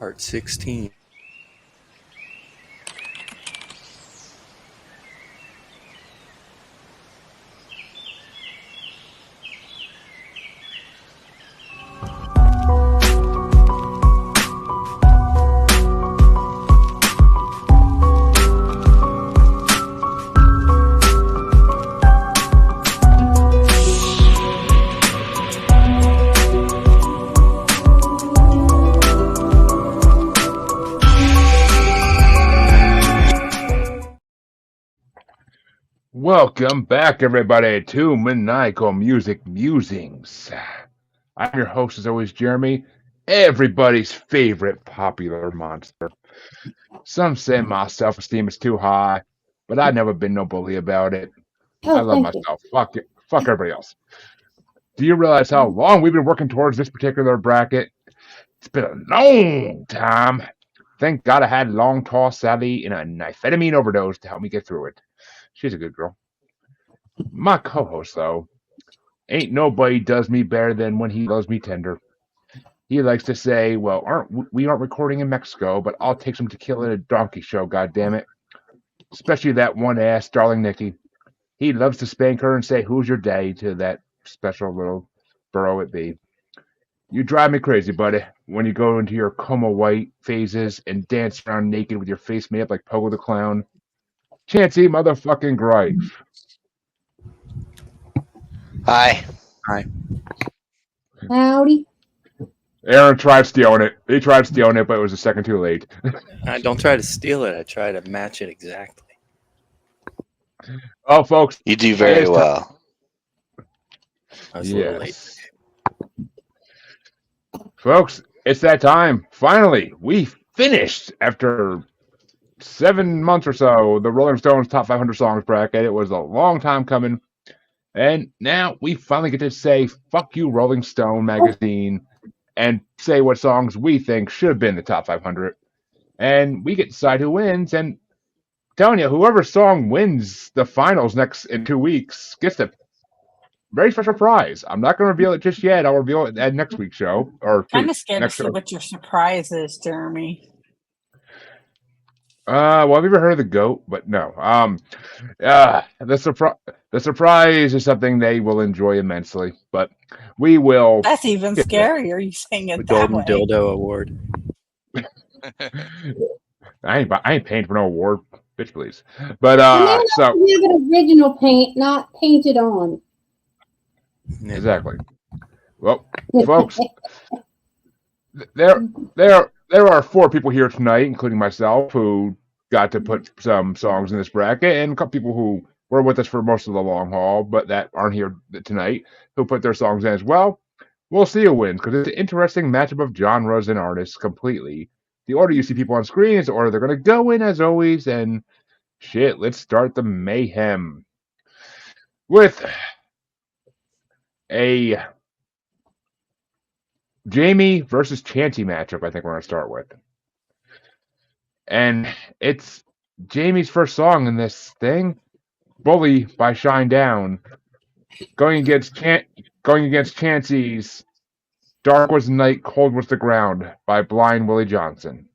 Part 16. Welcome back, everybody, to Maniacal Music Musings. I'm your host, as always, Jeremy, everybody's favorite popular monster. Some say my self-esteem is too high, but I've never been no bully about it. I love Thank you. myself. Fuck it. Fuck everybody else. Do you realize how long we've been working towards this particular bracket? It's been a long time. Thank God I had long tall Sally in a amphetamine overdose to help me get through it. She's a good girl. My co-host, though, ain't nobody does me better than when he loves me tender. He likes to say, well, we aren't recording in Mexico, but I'll take some tequila at a donkey show, goddammit. Especially that one ass, darling Nikki. He loves to spank her and say, who's your daddy, to that special little burrow it be. You drive me crazy, buddy, when you go into your coma white phases and dance around naked with your face made up like Pogo the Clown. Chancy motherfucking Greif. Hi. Hi. Howdy. Aaron tried stealing it. He tried stealing it, but it was a second too late. I don't try to steal it. I try to match it exactly. Oh, folks. You do very well. I was a little late. Folks, it's that time. Finally, we finished after 7 months or so the Rolling Stones Top 500 Songs bracket. It was a long time coming. And now we finally get to say, fuck you, Rolling Stone magazine, and say what songs we think should have been in the top 500. And we get to decide who wins. And telling you, whoever song wins the finals in 2 weeks gets a very special prize. I'm not going to reveal it just yet. I'll reveal it at next week's show. Kind of scared to see what your surprise is, Jeremy. Well, I've never heard of the goat, but no. The surprise is something they will enjoy immensely, but we will. That's even scarier. You saying it The that Golden way? Dildo Award. I ain't paying for no award, bitch, please. But so we have an original paint, not painted on. Exactly. Well, folks, there are 4 people here tonight, including myself, who got to put some songs in this bracket, and a couple people who were with us for most of the long haul, but that aren't here tonight, who put their songs in as well. We'll see who wins, because it's an interesting matchup of genres and artists completely. The order you see people on screen is the order they're going to go in, as always, and shit, let's start the mayhem with a Jamie versus Chanty matchup, I think we're going to start with. And it's Jamie's first song in this thing, Bully by Shine Down, going against Chancy's Dark Was the Night, Cold Was the Ground by Blind Willie Johnson.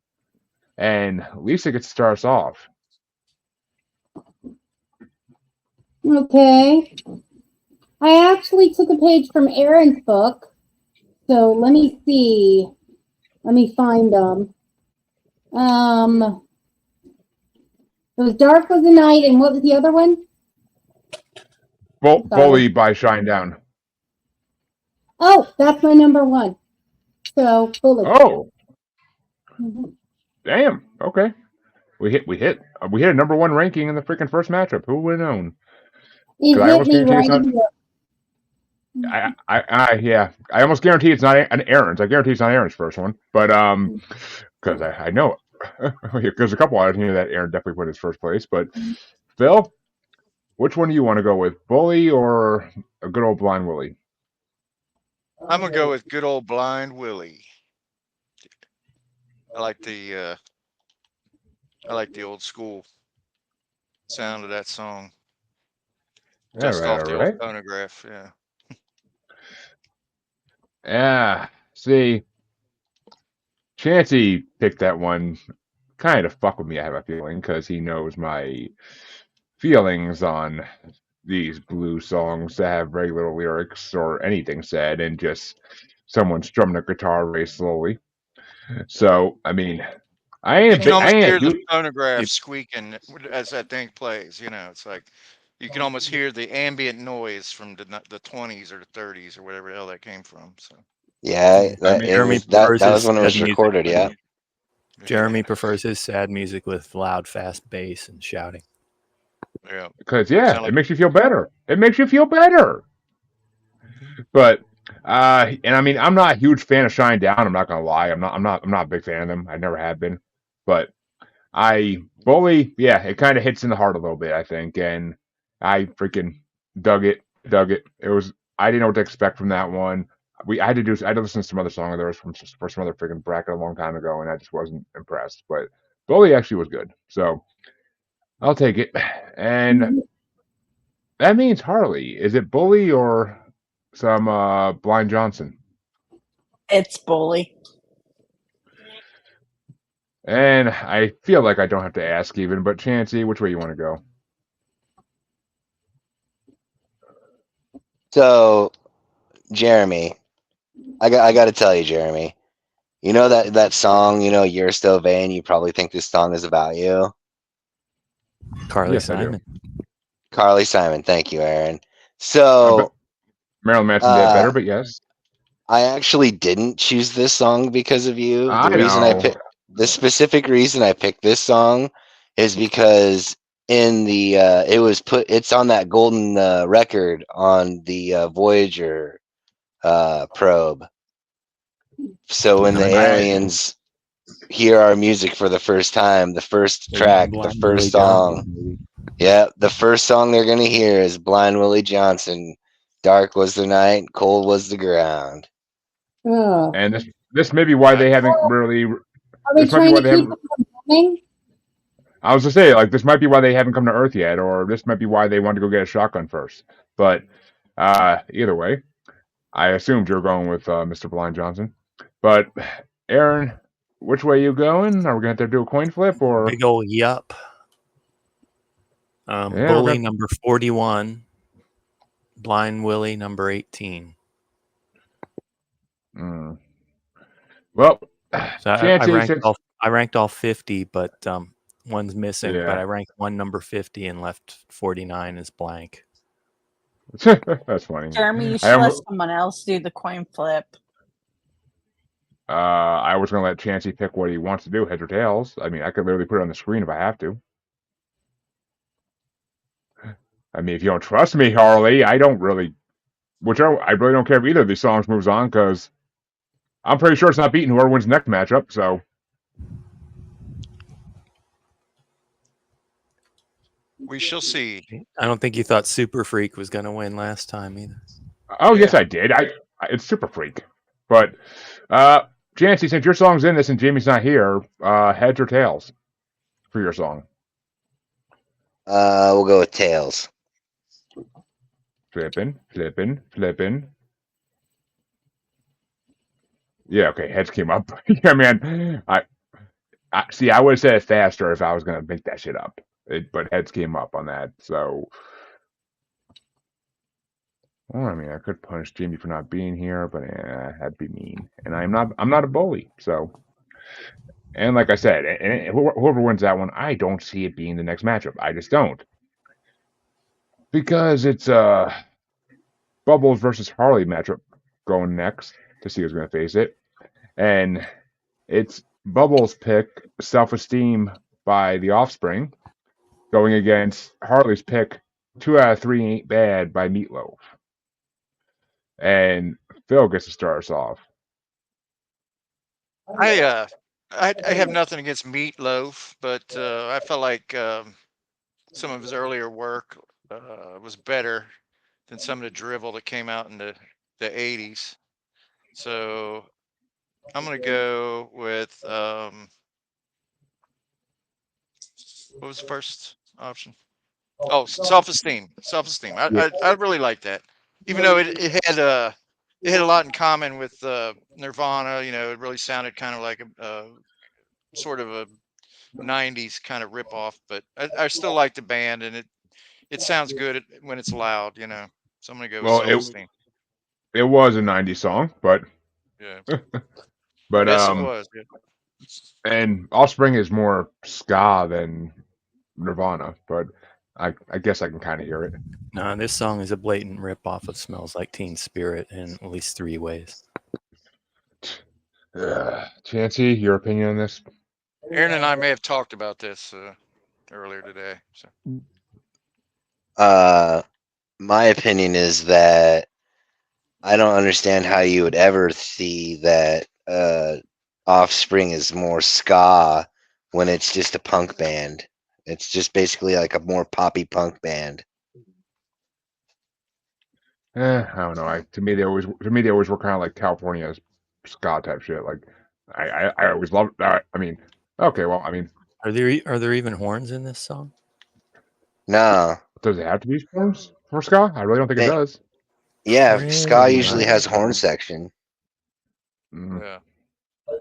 And Lisa gets to start us off. Okay. I actually took a page from Aaron's book. So let me see. Let me find them. It was Dark Was the Night, and what was the other one? Bully by Shine Down. Oh, that's my number 1. So Bully. Oh. Damn. Okay. We hit a number 1 ranking in the freaking first matchup. Who would have known? It hit me right Yeah. I almost guarantee it's not an Aaron's. I guarantee it's not Aaron's first one, but because I know it. There's a couple out here that Aaron definitely put in his first place. But Phil, which one do you want to go with, Bully or a good old Blind Willie? I'm gonna go with good old Blind Willie. I like the old school sound of that song. Just off the old phonograph, yeah. Yeah. See, Chancey picked that one kind of fuck with me, I have a feeling, because he knows my feelings on these blues songs that have very little lyrics or anything said and just someone strumming a guitar very slowly. So, I mean, You can I almost hear ain't the you. phonograph squeaking as that thing plays. It's like you can almost hear the ambient noise from the 20s or the 30s or whatever the hell that came from. So Yeah, I that mean, it Jeremy was that prefers that his was when it sad was music. recorded. Yeah. Jeremy prefers his sad music with loud, fast bass and shouting. Yeah. because yeah, Sound it like makes you feel better. It makes you feel better. But and I mean, I'm not a huge fan of Shine Down. I'm not gonna lie. I'm not a big fan of them. I never have been. But Bully, yeah, it kind of hits in the heart a little bit, I think, and I freaking dug it. It was I didn't know what to expect from that one. I had to listen to some other song of theirs for some other freaking bracket a long time ago, and I just wasn't impressed. But Bully actually was good, so I'll take it. And that means Harley. Is it Bully or some Blind Johnson? It's bully. And I feel like I don't have to ask even, but Chancey, which way you want to go? So, Jeremy, I got to tell you, Jeremy. You know that song. You're still vain. You probably think this song is about you. Carly Yes, I do. Simon. Carly Simon. Thank you, Aaron. I bet So, Marilyn Manson did better, but yes. I actually didn't choose this song because of you. I know. The specific reason I picked this song is because in the it's on that golden record on the Voyager probe. So when the aliens hear our music for the first time, the first track, the Blind first Willie song, Johnson. yeah, the first song they're gonna hear is Blind Willie Johnson. Dark was the night, cold was the ground. Oh. And this may be why they haven't really. Are we This might be trying why to they keep haven't. it from coming? I was to say, like, this might be why they haven't come to Earth yet, or this might be why they want to go get a shotgun first. But either way, I assumed you were going with Mr. Blind Johnson. But Aaron, which way you going? Are we gonna have to do a coin flip or? Big old yup. Yeah, Bully number 41. Blind Willie number 18. Well, So Chancey, I ranked all 50, but one's missing. Yeah. But I ranked one number 50 and left 49 as blank. That's funny. Jeremy, you should let someone else do the coin flip. I was going to let Chancey pick what he wants to do, heads or tails. I mean, I could literally put it on the screen if I have to. I mean, if you don't trust me, Harley, I really don't care if either of these songs moves on because I'm pretty sure it's not beating whoever wins the next matchup. So we shall see. I don't think you thought Super Freak was going to win last time either. Oh, yes, I did. It's Super Freak. But, Chancey, since your song's in this and Jamie's not here, heads or tails for your song? We'll go with tails. Flipping. Yeah, okay, heads came up. Yeah, man. I see, I would have said it faster if I was going to make that shit up. But heads came up on that, so... Well, I mean, I could punish Jimmy for not being here, but that'd be mean. And I'm not a bully, so. And like I said, and whoever wins that one, I don't see it being the next matchup. I just don't, because it's Bubbles versus Harley matchup going next to see who's going to face it, and it's Bubbles' pick, Self Esteem by The Offspring, going against Harley's pick, 2 out of 3 Ain't Bad by Meatloaf. And Phil gets to start us off. I have nothing against Meatloaf, but I felt like some of his earlier work was better than some of the drivel that came out in the 80s. So I'm gonna go with what was the first option? Oh, self-esteem. I really like that, even though it had it had a lot in common with Nirvana. You know, it really sounded kind of like a sort of a '90s kind of ripoff, but I still like the band, and it sounds good when it's loud. You know, so I'm gonna go with Well, Silverstein. it was a '90s song, but Yeah, but yes, it was. Yeah. and Offspring is more ska than Nirvana, but I guess I can kind of hear it. No, this song is a blatant ripoff of "Smells Like Teen Spirit" in at least 3 ways. Chancey, your opinion on this? Aaron and I may have talked about this earlier today. So My opinion is that I don't understand how you would ever see that Offspring is more ska when it's just a punk band. It's just basically like a more poppy punk band. I don't know. To me they always were kind of like California ska type shit. Like I always loved that. I mean, okay, well, I mean, Are there even horns in this song? No, does it have to be horns for ska? I really don't think it They- does. yeah, Really ska usually not. has a horn section. Mm, yeah,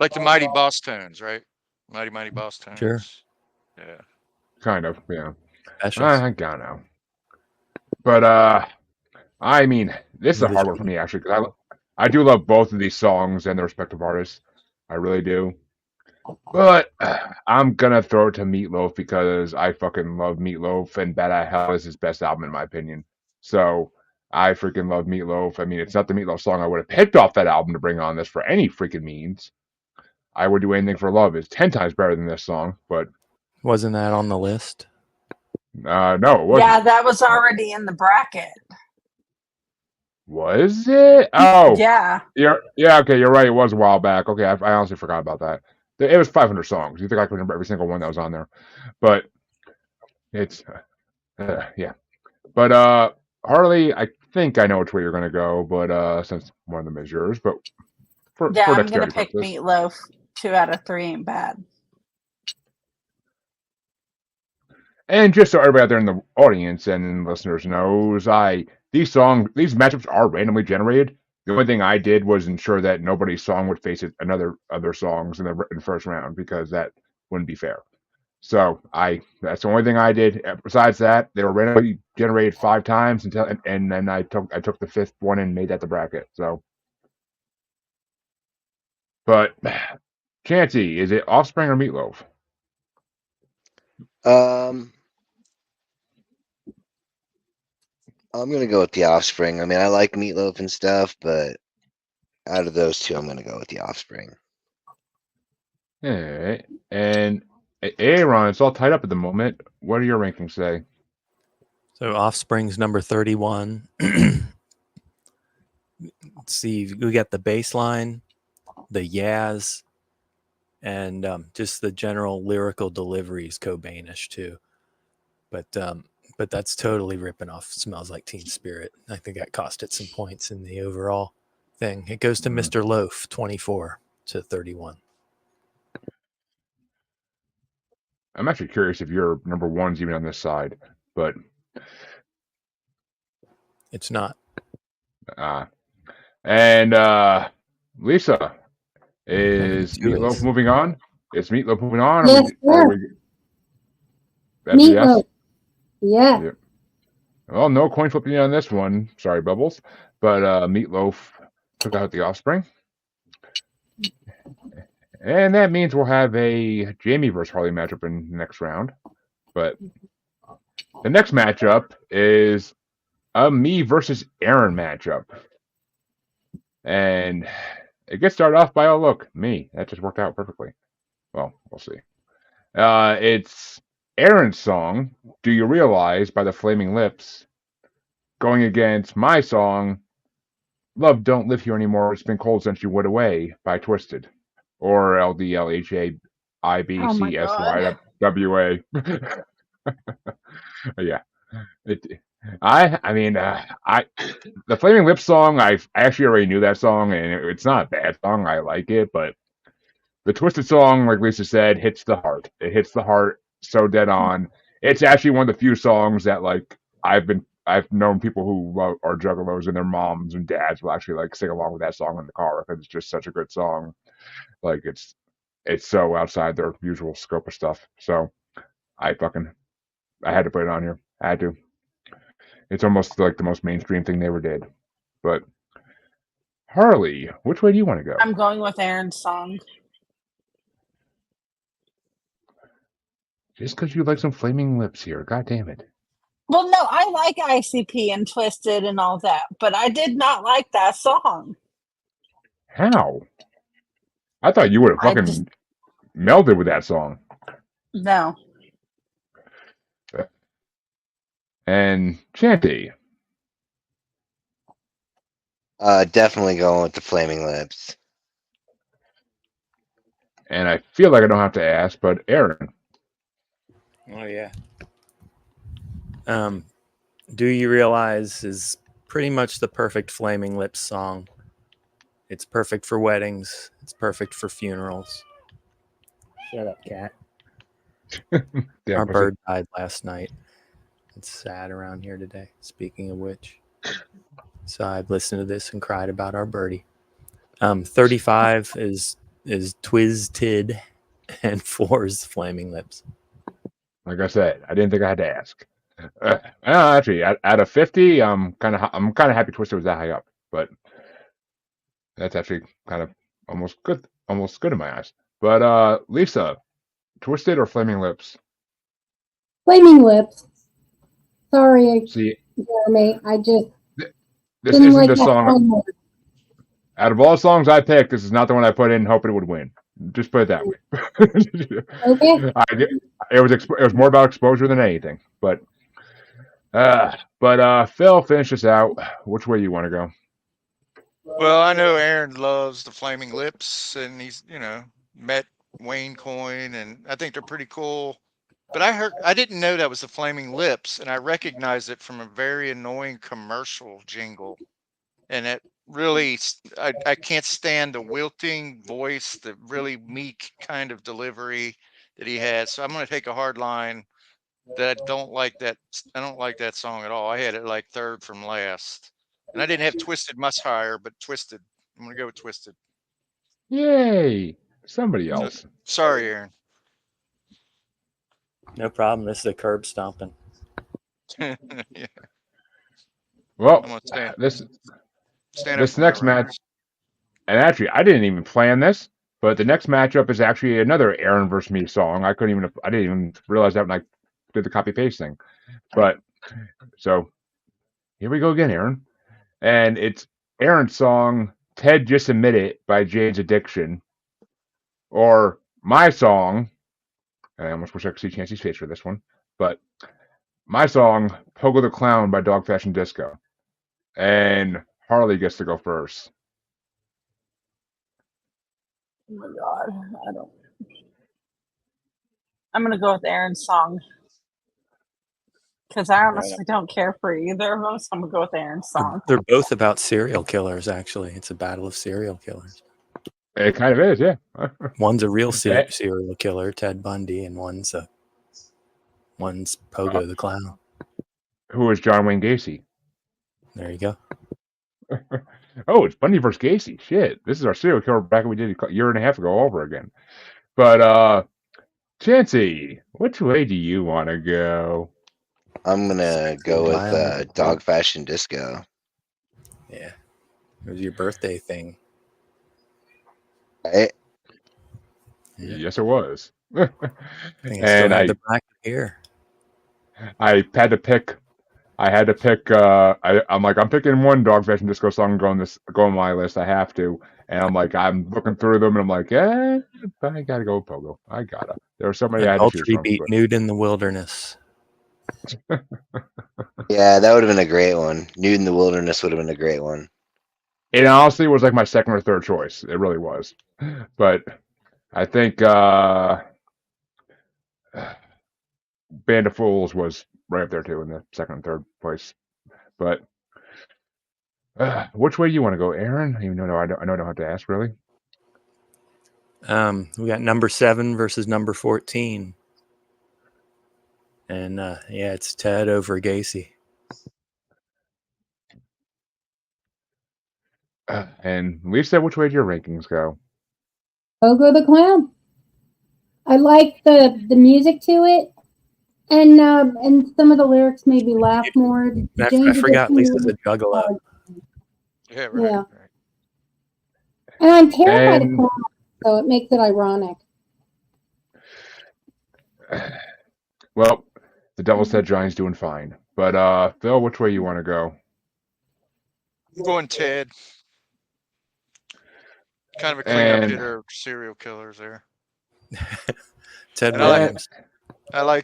like the Mighty Boss Tones, right? Mighty Boss Tones. Sure. Yeah. kind of, yeah. Specials. I don't know. But I mean, this is a hard one for me actually because I do love both of these songs and their respective artists. I really do. But I'm gonna throw it to Meatloaf because I fucking love Meatloaf and Bad Out Hell is his best album in my opinion. So I freaking love Meatloaf. I mean, it's not the Meatloaf song I would have picked off that album to bring on this for any freaking means. I would do anything for love. It's 10 times better than this song, but Wasn't that on the list? no, it wasn't. Yeah, that was already in the bracket. Was it? Oh, Yeah. yeah. Okay, you're right. It was a while back. Okay, I honestly forgot about that. It was 500 songs. You think I could remember every single one that was on there? But it's yeah. But Harley, I think I know which way you're gonna go. But since one of them is yours, but for Yeah, I'm gonna dexterity pick purposes, Meatloaf. 2 out of 3 ain't bad. and just so everybody out there in the audience and listeners knows, these matchups are randomly generated. The only thing I did was ensure that nobody's song would face other songs in the first round because that wouldn't be fair. So that's the only thing I did. Besides that, they were randomly generated 5 times and then I took the 5th one and made that the bracket. So, but Chancey, is it Offspring or Meatloaf? I'm gonna go with the Offspring. I mean, I like Meatloaf and stuff, but out of those two, I'm gonna go with the Offspring. All right. And Aaron, it's all tied up at the moment. What do your rankings say? So Offspring's number 31. Let's see, we got the bass line, the yaz, and just the general lyrical delivery is Cobainish too. But that's totally ripping off "Smells Like Teen Spirit." I think that cost it some points in the overall thing. It goes to Mr. Loaf, 24 to 31. I'm actually curious if your number one's even on this side, but It's not. And Lisa, is Two Meatloaf is. moving on? Is Meatloaf moving on? Yes, sir. That's a yes? Meatloaf. Yeah. Yeah. Well, no coin flipping on this one. Sorry, Bubbles. But Meatloaf took out the Offspring. And that means we'll have a Jamie versus Harley matchup in the next round. But the next matchup is a me versus Aaron matchup. And it gets started off by, oh, look, me. That just worked out perfectly. Well, we'll see. It's Aaron's song, Do You Realize, by the Flaming Lips, going against my song, Love Don't Live Here Anymore, It's Been Cold Since You Went Away, by Twisted. Or LDLHAIBCSYWA. Yeah. The Flaming Lips song, I actually already knew that song, and it's not a bad song. I like it, but the Twisted song, like Lisa said, hits the heart. It hits the heart so dead on. It's actually one of the few songs that, like, I've been I've known people who are juggalos and their moms and dads will actually like sing along with that song in the car because it's just such a good song. Like it's so outside their usual scope of stuff. So I had to put it on here. I had to. It's almost like the most mainstream thing they ever did. But Harley, which way do you want to go? I'm going with Aaron's song. Just because you like some flaming lips here, god damn it. Well, no, I like ICP and Twisted and all that, but I did not like that song. How? I thought you would have I fucking just melded with that song. no. And Chanty. Definitely going with the Flaming Lips. And I feel like I don't have to ask, but Aaron. Oh yeah. Do You Realize is pretty much the perfect Flaming Lips song. It's perfect for weddings. It's perfect for funerals. Shut up, cat. Damn Our pussy. bird died last night. It's sad around here today. Speaking of which, so I've listened to this and cried about our birdie. 35 is Twisted, and 4 is Flaming Lips. Like I said, I didn't think I had to ask. Actually, out of 50, I'm kind of happy Twisted was that high up, but that's actually kind of almost good in my eyes. But Lisa, Twisted or Flaming Lips? Flaming Lips. Sorry, See, Jeremy. I just this didn't isn't like the that song. song. Out of all the songs I picked, this is not the one I put in hoping it would win. Just put it that way. Okay. It was more about exposure than anything. But Phil, finish this out. Which way you want to go? Well, I know Aaron loves the Flaming Lips, and he's met Wayne Coyne, and I think they're pretty cool. But I didn't know that was the Flaming Lips, and I recognized it from a very annoying commercial jingle. And it really, I can't stand the wilting voice, the really meek kind of delivery that he has. So I'm going to take a hard line that I don't like that song at all. I had it like third from last. And I didn't have Twisted much higher, but Twisted. I'm going to go with Twisted. Yay! Somebody else. Sorry, Aaron. No problem. This is a curb stomping. Yeah. Well, I'm gonna this stand up for next my match, rights. and actually, I didn't even plan this, but the next matchup is actually another Aaron versus me song. I didn't even realize that when I did the copy paste thing. But so here we go again, Aaron, and it's Aaron's song "Ted Just Admit It" by Jane's Addiction, or my song. I almost wish I could see Chancy's face for this one, but my song "Pogo the Clown" by Dog Fashion Disco, and Harley gets to go first. Oh my god, I don't. I'm gonna go with Aaron's song because I honestly don't care for either of them. So I'm gonna go with Aaron's song. They're both about serial killers, actually. It's a battle of serial killers. It kind of is, yeah. One's a real serial killer, Ted Bundy, and one's Pogo the Clown. Who is John Wayne Gacy? There you go. Oh, it's Bundy versus Gacy. Shit, this is our serial killer bracket we did a year and a half ago all over again. But Chancy, which way do you want to go? I'm gonna go with Dog Fashion Disco. Yeah, it was your birthday thing. Right? Yeah. Yes, it was. I think I still have the bracket here. I had to pick. I'm picking one Dog Fashion Disco song go on my list. I have to, and I'm looking through them, and I'm like, I gotta go with Pogo. I gotta. There are so many I had to choose Adultery from. beat Nude in the Wilderness. Yeah, that would have been a great one. Nude in the Wilderness would have been a great one. It honestly was like my second or third choice. It really was. But I think Band of Fools was right up there too in the second and third place. But which way do you want to go, Aaron? Even though I don't have to ask really. We got number 7 versus number 14. And yeah, it's Ted over Gacy. And Lisa, which way do your rankings go? Pogo the Clown. I like the music to it, and some of the lyrics made me laugh more. I Jane's forgot Addiction Lisa's a was juggalo. hard. Yeah, right. Yeah. right. And I'm terrified of And clowns, so it makes it ironic. well, the devil said Johnny's doing fine. But Phil, which way you want to go? I'm going Ted. Kind of a cleanup And hitter of serial killers there. Ted And I like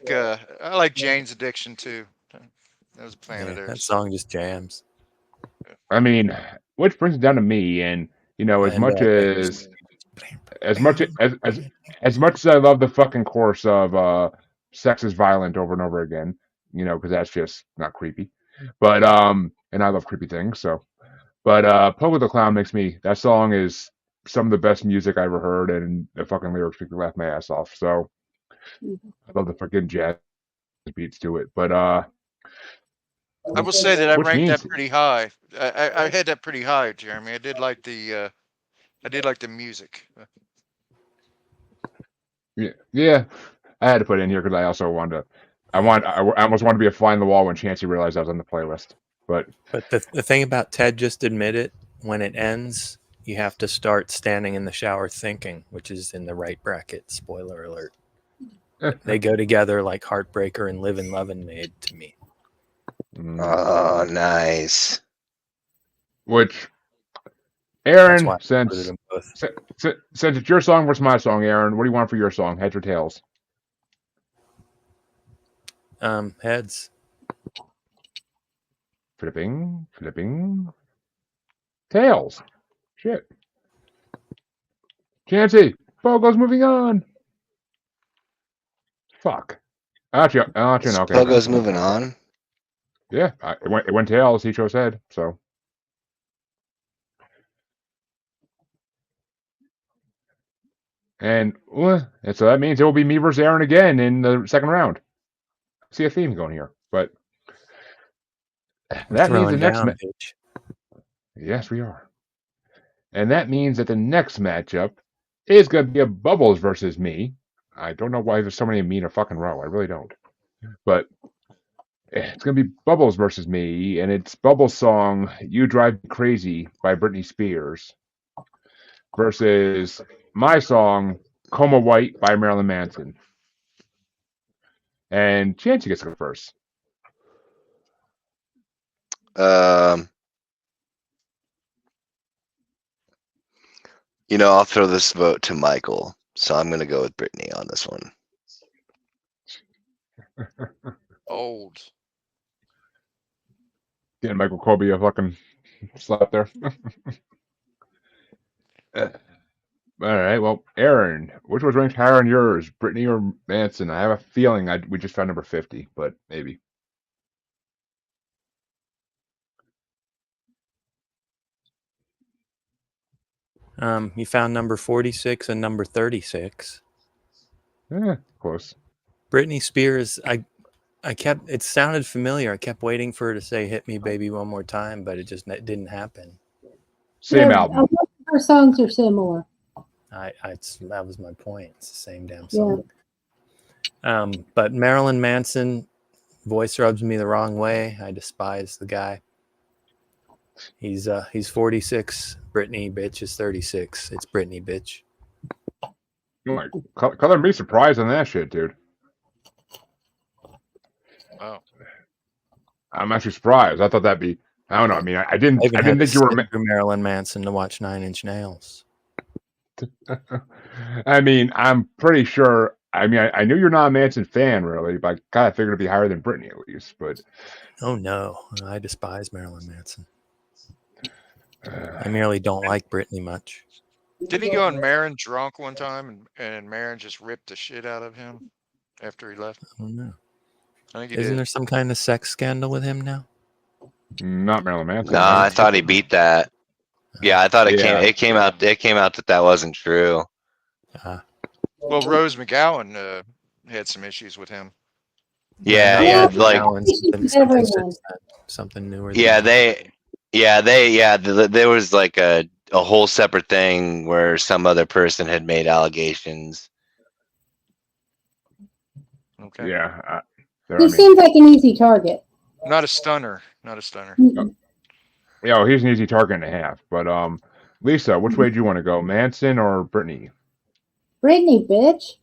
Williams. I like Jane's Addiction too. I was a fan of Yeah, that theirs. song just jams. I mean, which brings it down to me, and as And much Baker's- as much as much as I love the fucking chorus of "sex is violent" over and over again, because that's just not creepy. But and I love creepy things, so. But Pogo the Clown that song is some of the best music I ever heard, and the fucking lyrics make me laugh my ass off. So I love the fucking jazz beats to it. But I will say that I which ranked means that pretty high. I had that pretty high, Jeremy. I did like the music. yeah, I had to put it in here because I also wanted to. I almost wanted to be a fly on the wall when Chancey realized I was on the playlist. But the thing about Ted just admit it, when it ends, you have to start standing in the shower thinking, which is in the right bracket. Spoiler alert. They go together like Heartbreaker and Live and Lovin' made to me. Oh, nice. Which That's why Aaron, I included them both. since it's your song versus my song, Aaron, what do you want for your song? Heads or tails? Heads. Flipping. Tails. Shit. Chancey, Pogo's moving on. Fuck. Actually, okay. Pogo's moving on. Yeah, it went tails. He chose head, so. And so that means it will be me versus Aaron again in the second round. See a theme going here, but that means the next down, bitch. Yes, we are. And that means that the next matchup is going to be a Bubbles versus me. I don't know why there's so many of me in a fucking row. I really don't. But it's going to be Bubbles versus me, and it's Bubbles' song "You Drive Me Crazy" by Britney Spears versus my song "Coma White" by Marilyn Manson. And Chancey gets to go first. I'll throw this vote to Michael, so I'm gonna go with Brittany on this one. Old. Getting Michael Colby a fucking slap there. All right, well, Aaron, which was ranked higher on yours, Brittany or Manson? I have a feeling we just found number 50, but maybe. You found number 46 and number 36. Yeah, close. Britney Spears, it sounded familiar. I kept waiting for her to say "Hit Me, Baby, One More Time," but it didn't happen. Same album. Most of her songs are similar. That was my point. It's the same damn song. Yeah. But Marilyn Manson, voice rubs me the wrong way. I despise the guy. He's 46. Britney, bitch, is 36. It's Britney, bitch. Color me surprised on that shit, dude. Oh. I'm actually surprised. I thought that'd be. I don't know. I mean, I didn't think you were Marilyn Manson to watch 9 Inch Nails. I mean, I'm pretty sure. I mean, I knew you're not a Manson fan, really, but I kind of figured it'd be higher than Britney at least. But oh no, I despise Marilyn Manson. I merely don't like Britney much. Didn't he go on Marin drunk one time, and Marin just ripped the shit out of him after he left? I don't know. I think he Isn't did. there some kind of sex scandal with him now? Not Marilyn Manson. No, I thought he beat that. Yeah, I thought it came out that wasn't true. Well, Rose McGowan had some issues with him. Yeah, like something newer. Yeah, Yeah, there was like a whole separate thing where some other person had made allegations. Okay. Yeah. He seems like an easy target. Not a stunner. Not a stunner. Mm-mm. he's an easy target and a half. But Lisa, which way do you want to go, Manson or Brittany? Brittany, bitch.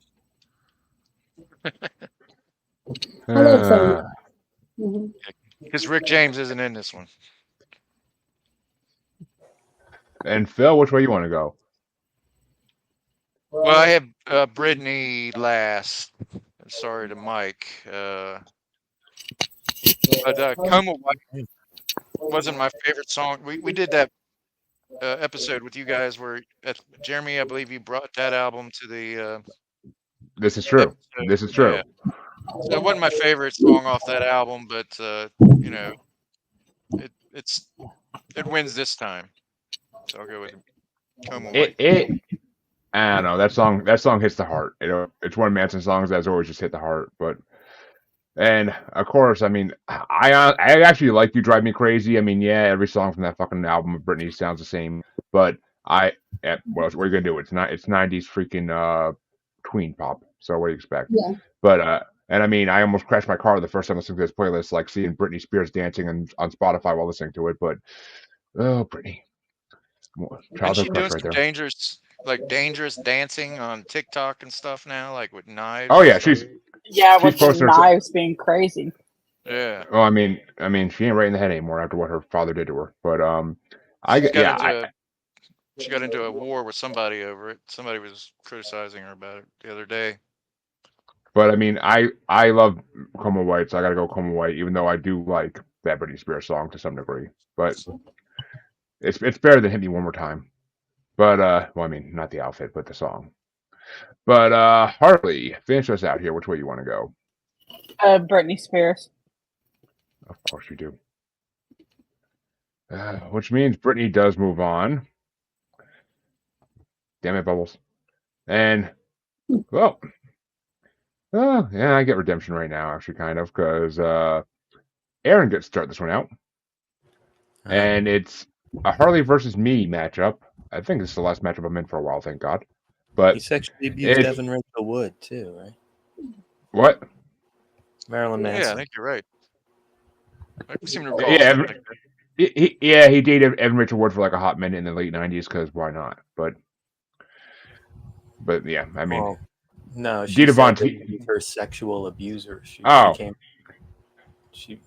Hello, Sam. Mhm. Because Rick James isn't in this one. And Phil, which way you want to go? Well, I have Brittany last. Sorry to Mike. But Coma White wasn't my favorite song. We did that episode with you guys where Jeremy, I believe you brought that album to the This is true. episode. This is Yeah. true. So it wasn't my favorite song off that album, but you know, it wins this time. So I'll go with Coma White. I don't know. That song hits the heart. It's one of Manson's songs that's always just hit the heart. And of course, I mean, I actually like "You Drive Me Crazy." I mean, yeah, every song from that fucking album of Britney sounds the same. But what are you gonna do? It's 90s freaking tween pop. So what do you expect? Yeah. But and I mean, I almost crashed my car the first time listening to this playlist, like seeing Britney Spears dancing on Spotify while listening to it. But oh, Britney, And she childhood doing crush right some there. dangerous dancing on TikTok and stuff now, like with knives. Oh and yeah, stuff. Yeah, she's with the posting her. knives being crazy. Yeah. Well, I mean, she ain't right in the head anymore after what her father did to her. But She got into a war with somebody over it. Somebody was criticizing her about it the other day. But I mean, I love Coma White, so I gotta go Coma White, even though I do like that Britney Spears song to some degree. But it's better than Hit Me One More Time. But well, I mean, not the outfit, but the song. But Harley, finish us out here. Which way you want to go? Britney Spears. Of course you do. Which means Britney does move on. Damn it, Bubbles. And well, yeah, I get redemption right now, actually, kind of, because Aaron gets to start this one out. And it's a Harley versus me matchup. I think this is the last matchup I'm in for a while, thank God. But He sexually abused Evan Rachel Wood too, right? What? Marilyn Manson. Yeah, I think you're right. I seem to recall something like that. He dated Evan Rachel Wood for like a hot minute in the late '90s because why not? But yeah, I mean, no, she Dita Von said that he's her sexual abuser. She was okay. Me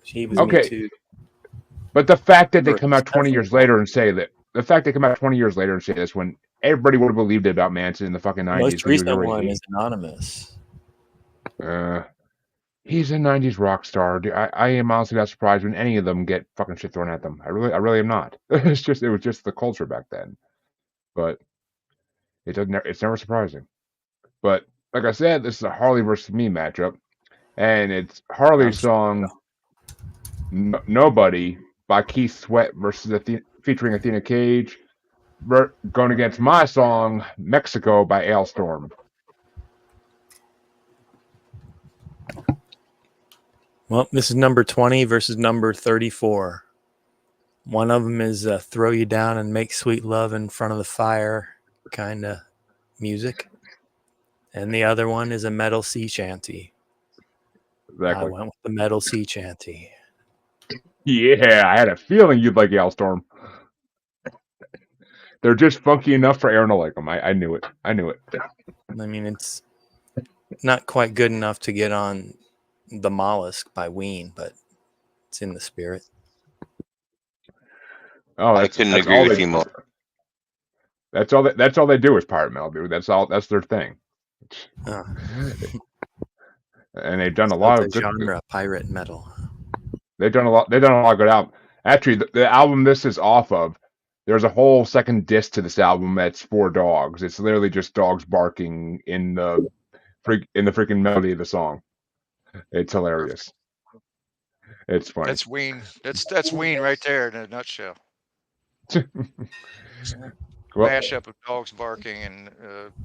Too. But the fact that they come out 20 years later and say that, this when everybody would have believed it about Manson in the fucking 90s. Most recent one is anonymous. He's a 90s rock star. I am honestly not surprised when any of them get fucking shit thrown at them. I really am not. It was just the culture back then. But it's never surprising. But like I said, this is a Harley versus me matchup, and it's Harley's song "Nobody" by Keith Sweat versus featuring Athena Cage, going against my song "Mexico" by Ailstorm. Well, this is number 20 versus number 34. One of them is throw you down and make sweet love in front of the fire kind of music. And the other one is a metal sea shanty. Exactly. I went with the metal sea shanty. Yeah, I had a feeling you'd like Ailstorm. They're just funky enough for Aaron to like them. I knew it. I mean, it's not quite good enough to get on The Mollusk by Ween, but it's in the spirit. Oh, I couldn't agree with you more. That's all they do is pirate metal, dude. That's their thing. And they've done a lot of good genre, pirate metal. They've done a lot of good albums. Actually, the album this is off of, there's a whole second disc to this album that's 4 dogs. It's literally just dogs barking in the freaking melody of the song. It's hilarious. It's funny. That's Ween. That's Ween right there in a nutshell. Mashup of dogs barking and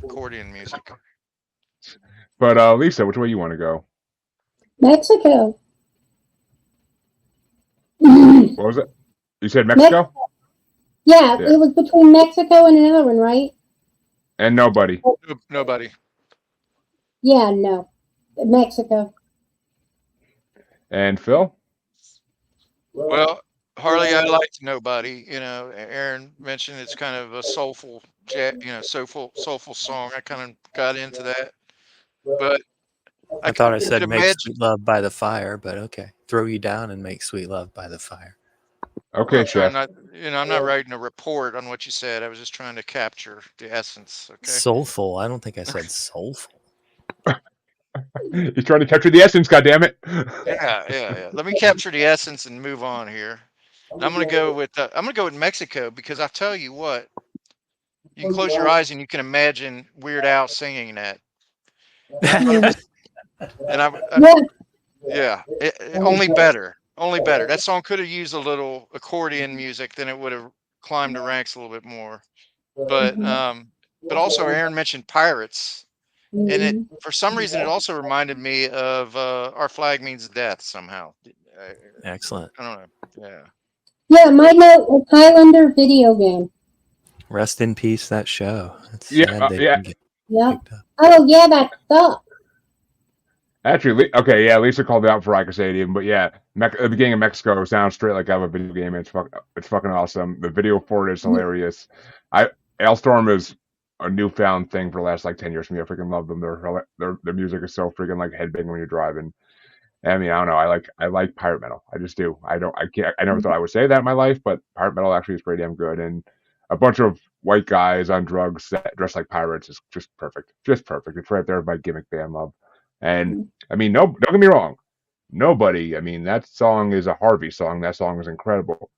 accordion music. But Lisa, which way you want to go? Mexico. What was it? You said Mexico? Yeah, Yeah. it was between Mexico and another one, right? And Nobody. Nobody. Yeah, no. Mexico. And Phil? Well, Harley, I liked Nobody. You know, Aaron mentioned it's kind of a soulful, soulful song. I kind of got into that, but I thought I you could said make imagine. sweet love by the fire, but okay. Throw you down and make sweet love by the fire. Okay, I'm trying Chef. not, I'm not writing a report on what you said. I was just trying to capture the essence. Okay. Soulful. I don't think I said soulful. He's trying to capture the essence, goddammit. Yeah. Let me capture the essence and move on here. And I'm gonna go with Mexico because I tell you what, you can close your eyes and you can imagine Weird Al singing that. And I'm gonna, and only better, only better. That song could have used a little accordion music, then it would have climbed the ranks a little bit more. But also Aaron mentioned pirates, and it for some reason it also reminded me of Our Flag Means Death somehow. Excellent. I don't know. Yeah. Yeah, my note was Highlander video game. Rest in peace, that show. It's Yeah, sad they yeah. didn't get Yeah. picked up. Oh, yeah, that sucks. Actually, okay, yeah, Lisa called it out for Ica Stadium, but yeah, the beginning of Mexico sounds straight like I have a video game. It's fucking awesome. The video for it is hilarious. Ailstorm is a newfound thing for the last like 10 years for me. I freaking love them. Their music is so freaking like headbanging when you're driving. I mean, I don't know. I like pirate metal. I just do. I never thought I would say that in my life, but pirate metal actually is pretty damn good. And a bunch of white guys on drugs that dress like pirates is just perfect. Just perfect. It's right there by gimmick band love. And I mean, no, don't get me wrong. Nobody. I mean, that song is a Harvey song. That song is incredible.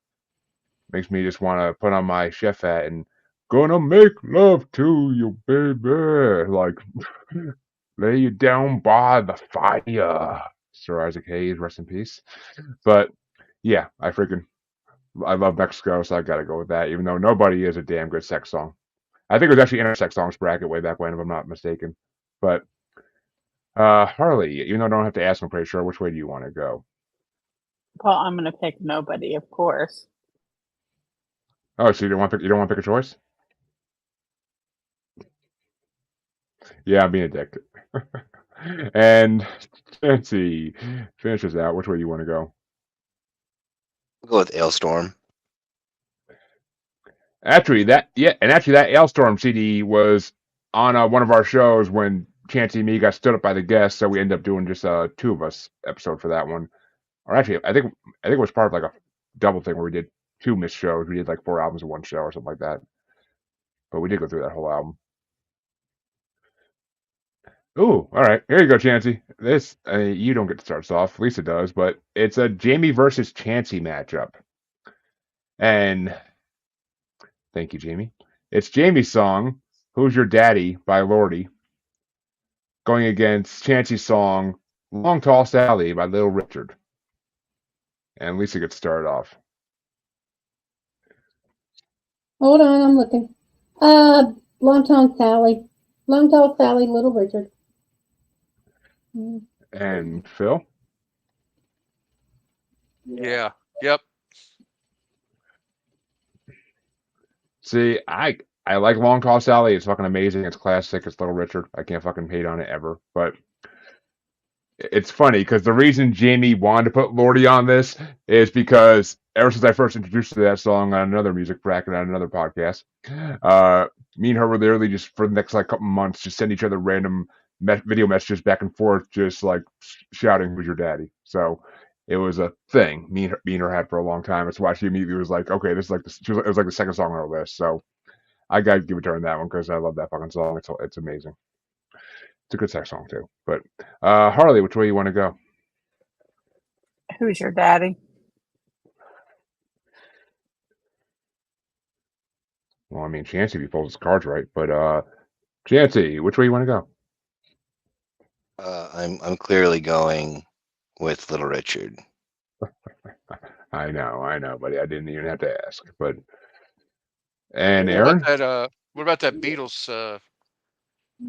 Makes me just want to put on my chef hat and gonna make love to you, baby. Like, lay you down by the fire. Sir Isaac Hayes, rest in peace. But yeah, I love Mexico, so I gotta go with that. Even though Nobody is a damn good sex song. I think it was actually in our sex songs bracket way back when, if I'm not mistaken. But Harley, even though I don't have to ask, I'm pretty sure. Which way do you want to go? Well, I'm going to pick Nobody, of course. Oh, so you don't want to pick a choice? Yeah, I'm being a dick. And let's see, finishes out. Which way do you want to go? We'll go with Ailstorm. Actually, that Ailstorm CD was on one of our shows when Chancey and me got stood up by the guests, so we ended up doing just two of us episode for that one. Or actually, I think it was part of like a double thing where we did two missed shows. We did like 4 albums in one show or something like that. But we did go through that whole album. Ooh, all right. Here you go, Chancey. This you don't get to start us off. Lisa does, but it's a Jamie versus Chancey matchup. And thank you, Jamie. It's Jamie's song, "Who's Your Daddy" by Lordy, going against Chancey's song, "Long Tall Sally" by Little Richard. And Lisa gets started off. Hold on, I'm looking. Long Tall Sally. Long Tall Sally, Little Richard. And Phil? Yeah. Yep. See, I like Long Tall Sally. It's fucking amazing. It's classic. It's Little Richard. I can't fucking hate on it ever. But it's funny because the reason Jamie wanted to put Lordy on this is because ever since I first introduced her to that song on another music bracket on another podcast, me and her were literally just for the next like couple months just send each other random video messages back and forth, just like shouting, "Who's your daddy?" So it was a thing me and her had for a long time. It's why she immediately was like, "Okay, this is like it was like the second song on our list." So I gotta give it to her on that one because I love that fucking song. It's amazing. It's a good sex song too. But Harley, which way you want to go? Who's your daddy? Well, I mean, Chancey if he pulls his cards right, but Chancey, which way you want to go? I'm clearly going with Little Richard. I know, buddy. I didn't even have to ask. But and What Aaron? about that? What about that Beatles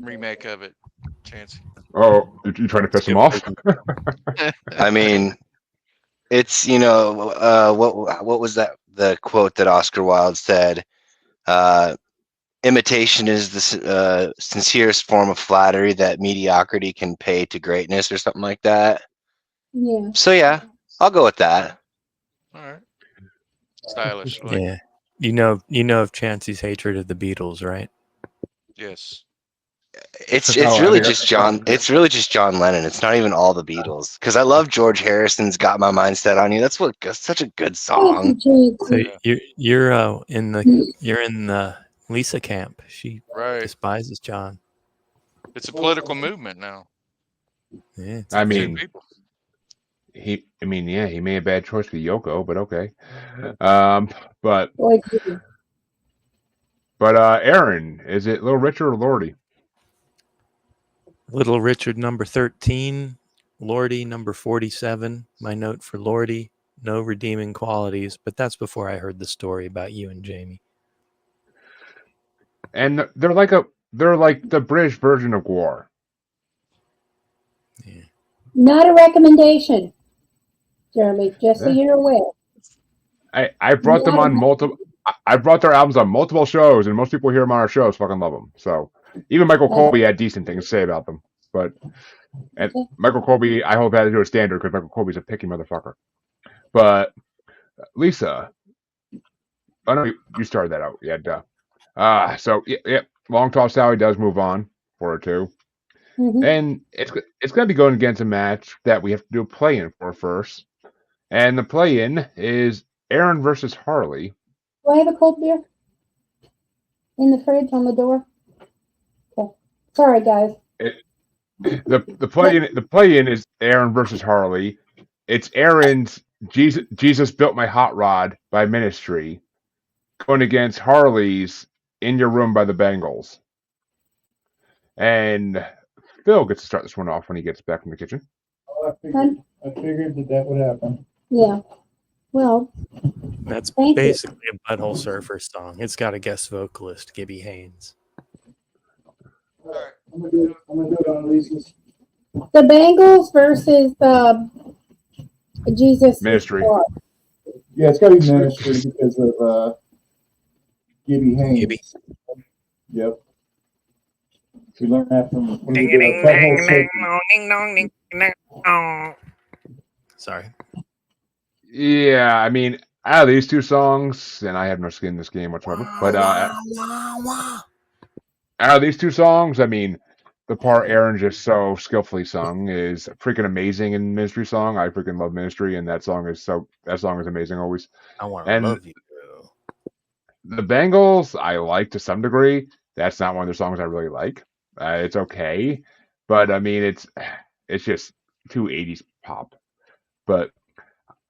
remake of it, Chancey? Oh, you trying to piss him off? I mean, it's what was that the quote that Oscar Wilde said, imitation is the sincerest form of flattery that mediocrity can pay to greatness, or something like that. Yeah. So yeah, I'll go with that. All right. Stylish. I like Yeah. You know of Chancey's hatred of the Beatles, right? Yes. It's No, I really think just John. It's really just John Lennon. It's not even all the Beatles. Because I love George Harrison's "Got My Mind Set on You." That's such a good song. Thank you, So Chancey. you're in the Lisa camp. She Right. despises John. It's a political movement now. Yeah, it's I a Two mean, people. he made a bad choice with Yoko, but okay. But Boy, gee. Aaron, is it Little Richard or Lordy? Little Richard number 13, Lordy number 47. My note for Lordy, no redeeming qualities, but that's before I heard the story about you and Jamie. And they're like the British version of Gwar. Yeah. Not a recommendation, Jeremy, just so Yeah. you're aware. I brought them on multiple. I brought their albums on multiple shows, and most people hear them on our shows fucking love them. So even Michael Colby had decent things to say about them. But and Michael Colby, I hope had to do a standard because Michael Colby's a picky motherfucker. But Lisa, I know you started that out. Yeah, duh. So yeah, Long Tall Sally does move on for it too, and it's gonna be going against a match that we have to do a play-in for first, and the play-in is Aaron versus Harley. Do I have a cold beer in the fridge on the door? Okay. Sorry, guys. The play-in is Aaron versus Harley. It's Aaron's Jesus Built My Hot Rod by Ministry going against Harley's In Your Room by the Bengals. And Phil gets to start this one off when he gets back in the kitchen. I figured that would happen. Yeah. Well, That's thank basically a Butthole Surfer song. It's got a guest vocalist, Gibby Haynes. All right, I'm gonna do it on Lisa's. the Bengals versus the Jesus Ministry. God. Yeah, it's got to be Ministry because of Gibby Haynes. Gibby. Yep. We learned that from when we did a butthole surfing. Sorry. Yeah, I mean, out of these two songs, and I have no skin in this game whatsoever, but out of these two songs, I mean, the part Aaron just so skillfully sung is freaking amazing in Ministry song. I freaking love Ministry, and that song is amazing always. I want to And love you. the Bengals, I like to some degree. That's not one of their songs I really like. It's okay, but I mean, it's just too 80s pop. But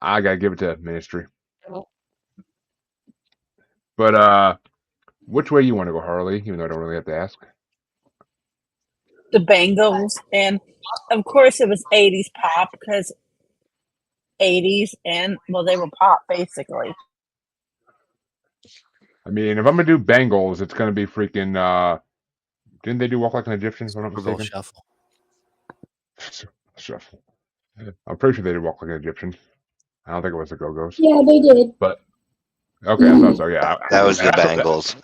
I gotta give it to Ministry. But which way you want to go, Harley? Even though I don't really have to ask. The Bengals, and of course it was 80s pop because 80s and well they were pop basically. I mean, if I'm gonna do Bengals, it's gonna be freaking. Didn't they do Walk Like an Egyptian? If I'm not Google mistaken. Shuffle. Shuffle. I'm pretty sure they did Walk Like an Egyptian. I don't think it was the Go-Go's. Yeah, they did. But okay, I thought so. Yeah, That was the Bengals.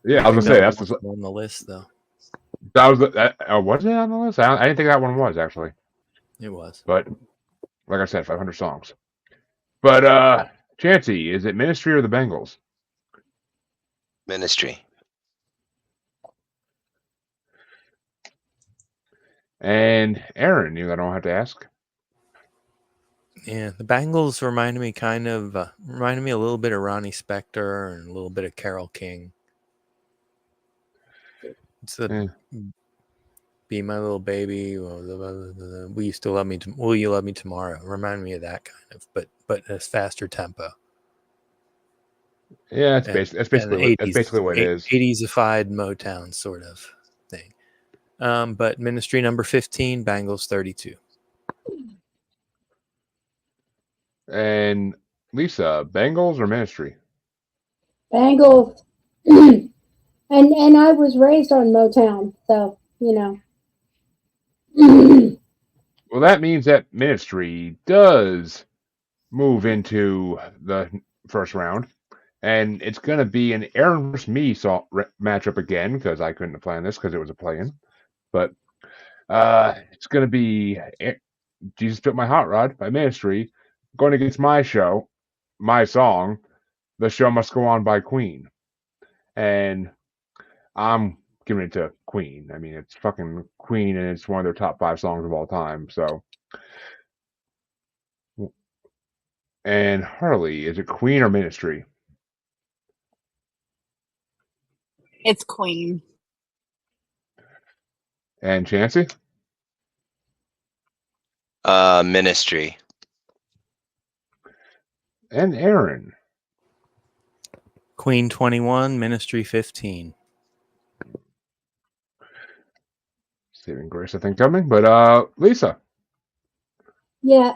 Yeah, I was gonna say that's on the list though. that was was it on the list? I didn't think that one was actually. It was. But like I said, 500 songs. But Chancey, is it Ministry or the Bengals? Ministry. And Aaron, I don't have to ask. Yeah, the Bengals reminded me a little bit of Ronnie Spector and a little bit of Carole King. It's the Be My Little Baby. Will you still love me? Will you love me tomorrow? Remind me of that kind of, but a faster tempo. Yeah, that's basically what it is. 80s-ified Motown sort of thing. But Ministry number 15, Bengals 32. And Lisa, Bengals or Ministry? Bengals. and I was raised on Motown, so Well, that means that Ministry does move into the first round, and it's going to be an Aaron versus me matchup again because I couldn't have planned this because it was a play-in. But it's going to be Jesus Took My Hot Rod by Ministry going against my song, The Show Must Go On by Queen. And I'm giving it to Queen. I mean, it's fucking Queen, and it's one of their top 5 songs of all time. So, and Harley, is it Queen or Ministry? It's Queen. And Chancey? Ministry. And Aaron? Queen 21, Ministry 15. Saving grace, I think, coming. But Lisa? Yeah,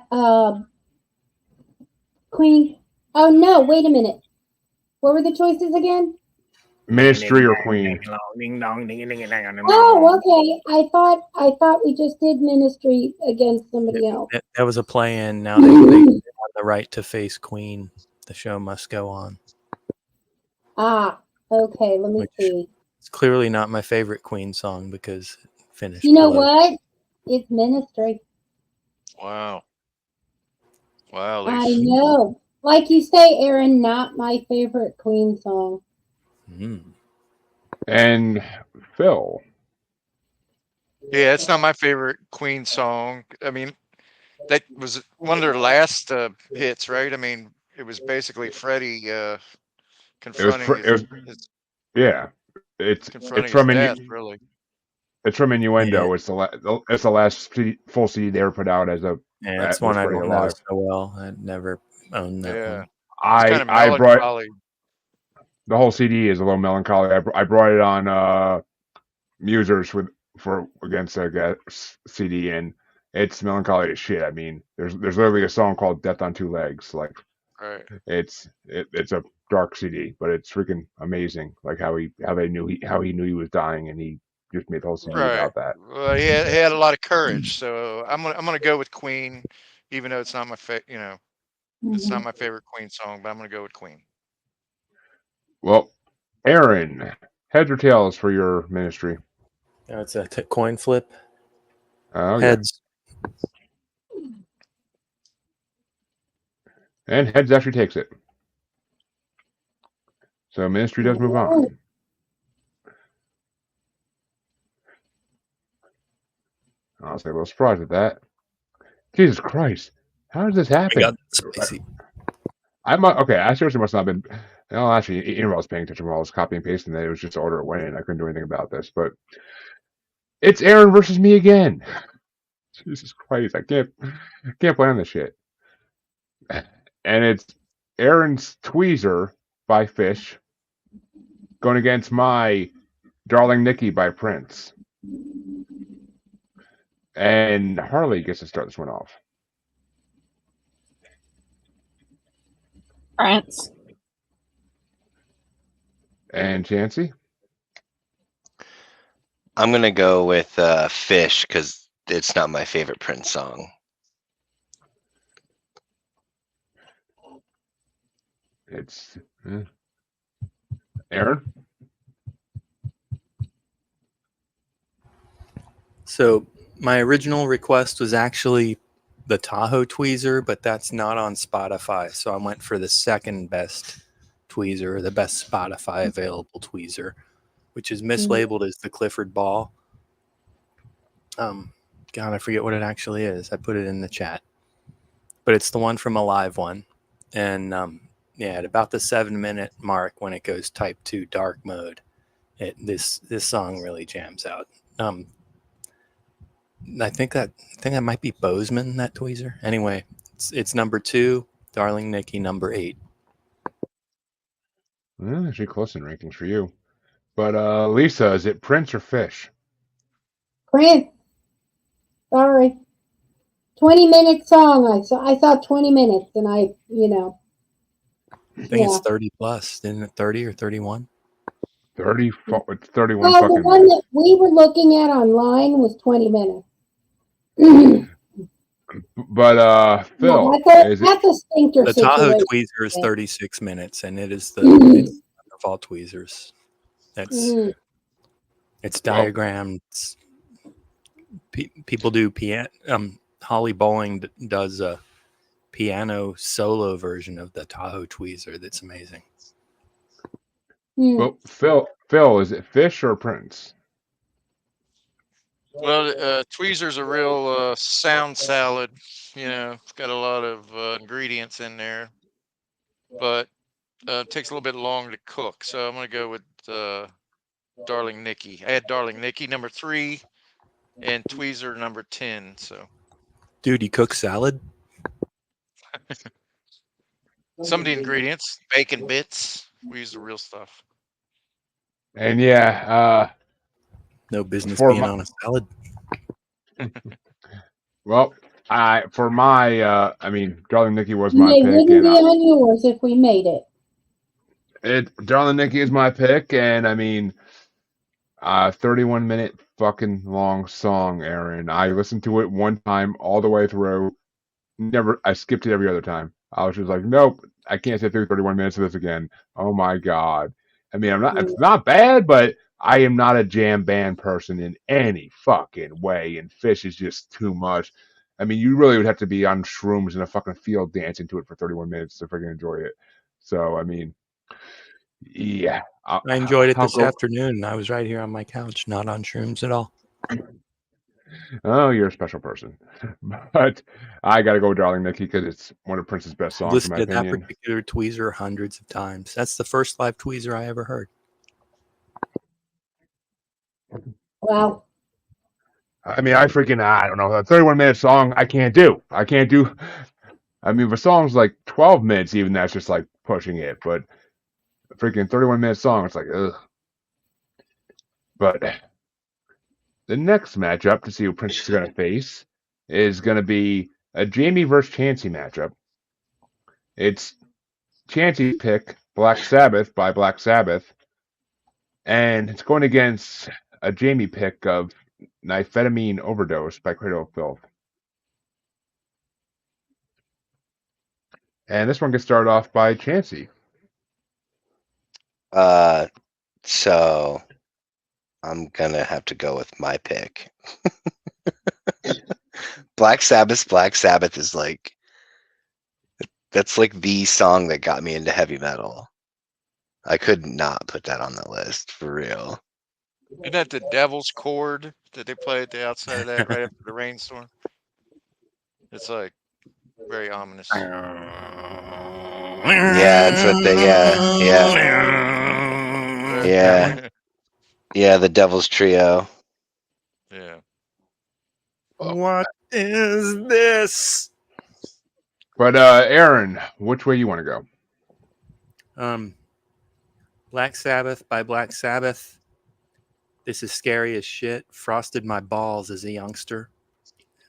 Queen. Oh no, wait a minute. What were the choices again? Ministry or Queen? Oh, okay. I thought we just did Ministry against somebody else. That was a play-in. Now they have the right to face Queen. The show must go on. Ah, okay. Let me see. It's clearly not my favorite Queen song because it finished. You know below. what? It's Ministry. Wow. Wow, I Lisa. know. Like you say, Aaron, not my favorite Queen song. And Phil? Yeah, it's not my favorite Queen song. I mean, that was one of their last hits, right? I mean, it was basically Freddie confronting yeah. It's from death, really. It's from Innuendo. Yeah. It's the last full CD they ever put out as a. Yeah, it's one I don't know so well. I never owned that one. It's kind of melancholy. The whole CD is a little melancholy. I brought it on Musers against a CD, and it's melancholy as shit. I mean, there's literally a song called "Death on Two Legs." Like, right. It's a dark CD, but it's freaking amazing. Like how he knew he was dying, and he just made the whole CD about that. Well, he had a lot of courage, so I'm gonna go with Queen, even though it's not my it's not my favorite Queen song, but I'm gonna go with Queen. Well, Aaron, heads or tails for your Ministry? It's a coin flip. Heads. And heads actually takes it. So Ministry does move on. I was a little surprised at that. Jesus Christ. How does this happen? I seriously must not have been. No, actually, I was paying attention while I was copying and pasting that. It was just order it went in. I couldn't do anything about this. But it's Aaron versus me again. Jesus Christ. I can't play on this shit. And it's Aaron's Tweezer by Fish going against my Darling Nikki by Prince. And Harley gets to start this one off. Prince. And Chancey? I'm going to go with Fish because it's not my favorite Prince song. It's Aaron? So my original request was actually the Tahoe tweezer, but that's not on Spotify. So I went for the second best tweezer, the best Spotify available tweezer, which is mislabeled as the Clifford Ball. God, I forget what it actually is. I put it in the chat, but it's the one from a live one. And at about the 7-minute mark when it goes type 2 dark mode, this song really jams out. I think that might be Bozeman, that tweezer. Anyway, it's number 2, Darling Nikki, number 8. Well, actually close in rankings for you. But Lisa, is it Prince or Fish? Prince. Sorry. 20-minute song. I saw 20 minutes, and I think it's 30 plus, isn't it? 30 or 31? 30, 31. Well, the one that we were looking at online was 20 minutes. But Phil, That's a stinker The Tahoe situation. tweezer is 36 minutes, and it is it's of all tweezers. It's diagrammed. People do piano. Holly Bowling does a piano solo version of the Tahoe tweezer. That's amazing. Well, Phil, is it Fish or Prince? Well, tweezer's a real sound salad. It's got a lot of ingredients in there, but it takes a little bit longer to cook. So I'm gonna go with Darling Nikki. I had Darling Nikki number 3 and tweezer number 10. So, Dude, you cook salad? some of the ingredients, bacon bits. We use the real stuff. And yeah, No business for being my, on a salad. well, I mean, Darling Nikki was And my they pick, wouldn't be and on yours if we made it. Darling Nikki is my pick, and I mean, 31-minute fucking long song, Aaron. I listened to it one time all the way through. I skipped it every other time. I was just like, nope, I can't sit through 31 minutes of this again. Oh my god. I mean, it's not bad, but I am not a jam band person in any fucking way, and Fish is just too much. I mean, you really would have to be on shrooms in a fucking field dancing to it for 31 minutes to freaking enjoy it. So, I mean, yeah. I enjoyed it I'll this go. afternoon. I was right here on my couch, not on shrooms at all. Oh, you're a special person. But I got to go with Darling Nikki because it's one of Prince's best songs, in Listened my to that opinion. particular tweezer hundreds of times. That's the first live tweezer I ever heard. Wow. I mean, I don't know. A 31-minute song, I can't do. I mean, if a song's like 12 minutes, even that's just like pushing it. But a freaking 31-minute song, it's like, ugh. But the next matchup to see who Prince is going to face is going to be a Jamie versus Chansey matchup. It's Chansey's pick, Black Sabbath by Black Sabbath, and it's going against a Jamie pick of Nifetamine Overdose by Cradle of Filth. And this one gets started off by Chansey. So I'm gonna have to go with my pick. Black Sabbath is like, that's like the song that got me into heavy metal. I could not put that on the list for real. Isn't that the Devil's Chord that they play at the outside of that right after the rainstorm? It's like very ominous. Yeah, it's what they yeah, the Devil's Trio. Yeah. What is this? But Aaron, which way you want to go? Black Sabbath by Black Sabbath. This is scary as shit. Frosted my balls as a youngster.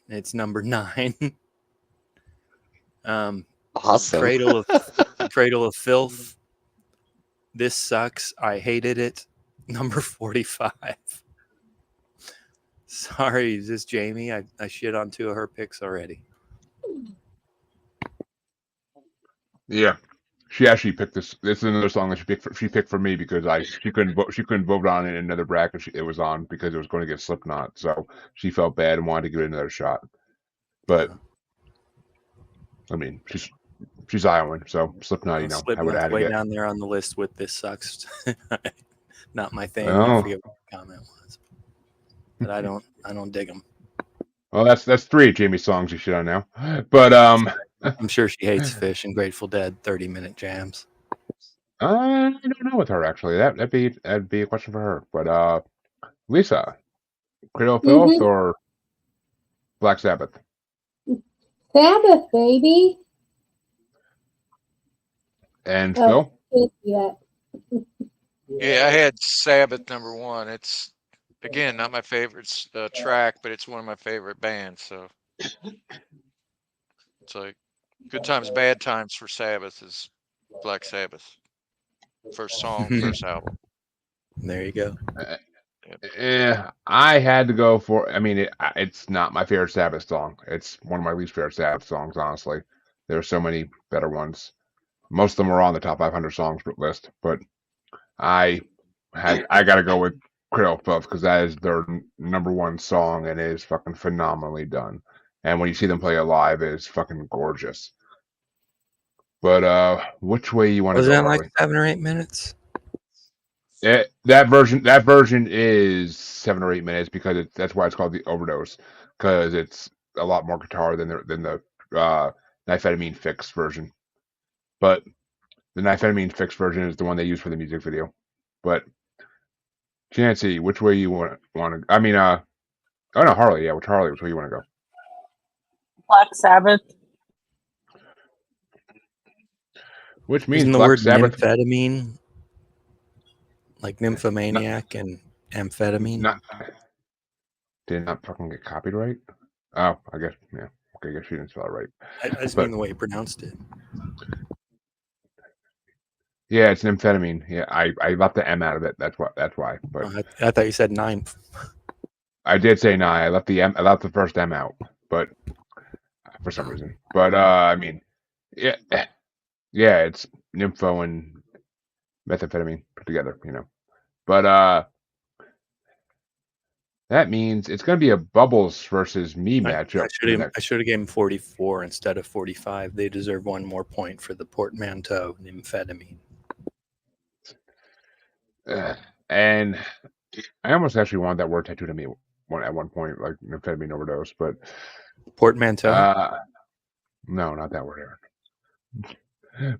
It's number 9. Awesome. Cradle of Filth. This sucks. I hated it. Number 45. Sorry, is this Jamie? I shit on 2 of her picks already. Yeah, she actually picked this. This is another song that she picked for me because she couldn't vote on it in another bracket it was on because it was going to get Slipknot. So she felt bad and wanted to give it another shot. But I mean, she's Iowan, so Slipknot, I would Slipknot's add way it. down there on the list with This Sucks. Not my thing. Oh. I forget what the comment was, but I don't dig them. Well, that's 3 Jamie songs you shit on now. But I'm sure she hates Fish and Grateful Dead 30-minute jams. I don't know with her actually. That'd be a question for her. But Lisa, Cradle of Filth or Black Sabbath? Sabbath, baby. And Phil? Yeah. Yeah, I had Sabbath number 1. It's, again, not my favorite track, but it's one of my favorite bands. So it's like Good Times, Bad Times for Sabbath is Black Sabbath. First song, first album. There you go. I had to go for. I mean, it's not my favorite Sabbath song. It's one of my least favorite Sabbath songs, honestly. There are so many better ones. Most of them are on the top 500 songs list, but I got to go with Cradle of Filth because that is their number one song and it is fucking phenomenally done. And when you see them play it live, it is fucking gorgeous. But which way you want to Was go, that like Harley? 7 or 8 minutes? That version is 7 or 8 minutes because that's why it's called the Overdose, because it's a lot more guitar than the Nifetamine Fix version. But the Nifetamine Fix version is the one they use for the music video. But Chancy, which way you want to? I mean, oh no, Harley, yeah, which way you want to go? Black Sabbath. Which means Isn't the Black word Sabbath nymphetamine like nymphomaniac and amphetamine? did not fucking get copied right. Oh, I guess yeah. Okay, I guess you didn't spell it right. I just But mean the way you pronounced it. yeah, it's an amphetamine. Yeah, I left the M out of it. That's why. But Oh, I thought you said ninth. I did say nine. I left the first M out, but for some reason. But I mean, yeah, it's nympho and methamphetamine put together, But that means it's going to be a Bubbles versus me matchup. I should have given 44 instead of 45. They deserve one more point for the portmanteau nymphetamine. And I almost actually wanted that word tattooed on me at one point, like amphetamine overdose, but Portmanteau? No, not that word, Aaron.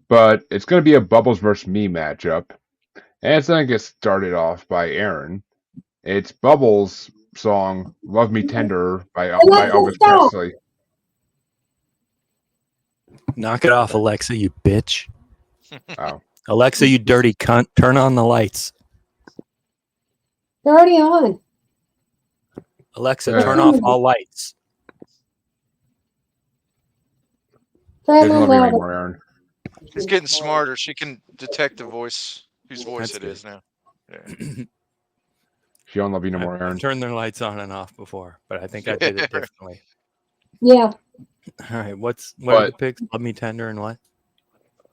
But it's going to be a Bubbles versus me matchup, and it's going to get started off by Aaron. It's Bubbles' song "Love Me Tender" by Elvis Presley. Knock it off, Alexa, you bitch. Oh, Alexa, you dirty cunt. Turn on the lights. They're already on. Alexa, turn off all lights. Try a doesn't little love you louder. anymore, Aaron. She's getting smarter. She can detect the voice, whose voice That's it is now. Yeah. She don't love you no more, I've Aaron. turned their lights on and off before, but I think I did it differently. Yeah. All right, what are the picks? Love Me Tender and what?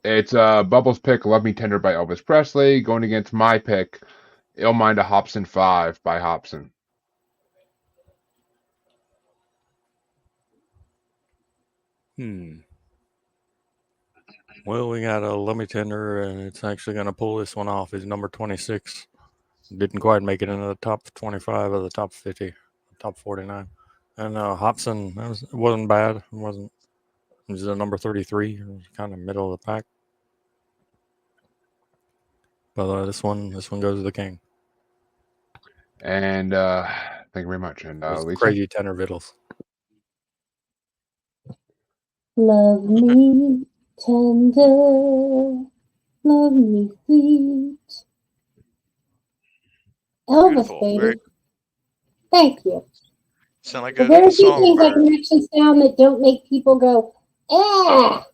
It's Bubbles' pick "Love Me Tender" by Elvis Presley going against my pick "Ill Mind a Hobson 5" by Hobson. Well, we got a Love Me Tender, and it's actually going to pull this one off. Is number 26. Didn't quite make it into the top 25 or the top 50, top 49. And Hobson, it wasn't bad. It wasn't. It was a number 33. It was kind of middle of the pack. But this one goes to the king. And thank you very much. And Lisa? Crazy tenor vittles. Love me tender, love me sweet. Elvis, Beautiful. baby. Thank you. Sound like There a are very few things I songbird. can actually sound that don't make people go, ah.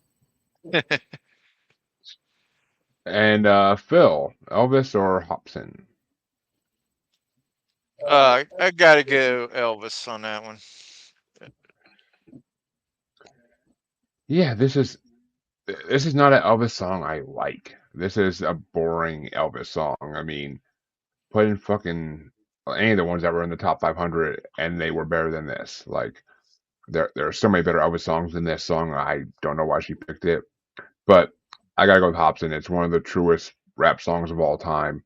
And Phil, Elvis or Hobson? I gotta go Elvis on that one. Yeah, this is not an Elvis song I like. This is a boring Elvis song. I mean, put in fucking any of the ones that were in the top 500, and they were better than this. Like, there are so many better Elvis songs than this song. I don't know why she picked it, but I gotta go with Hobson. It's one of the truest rap songs of all time.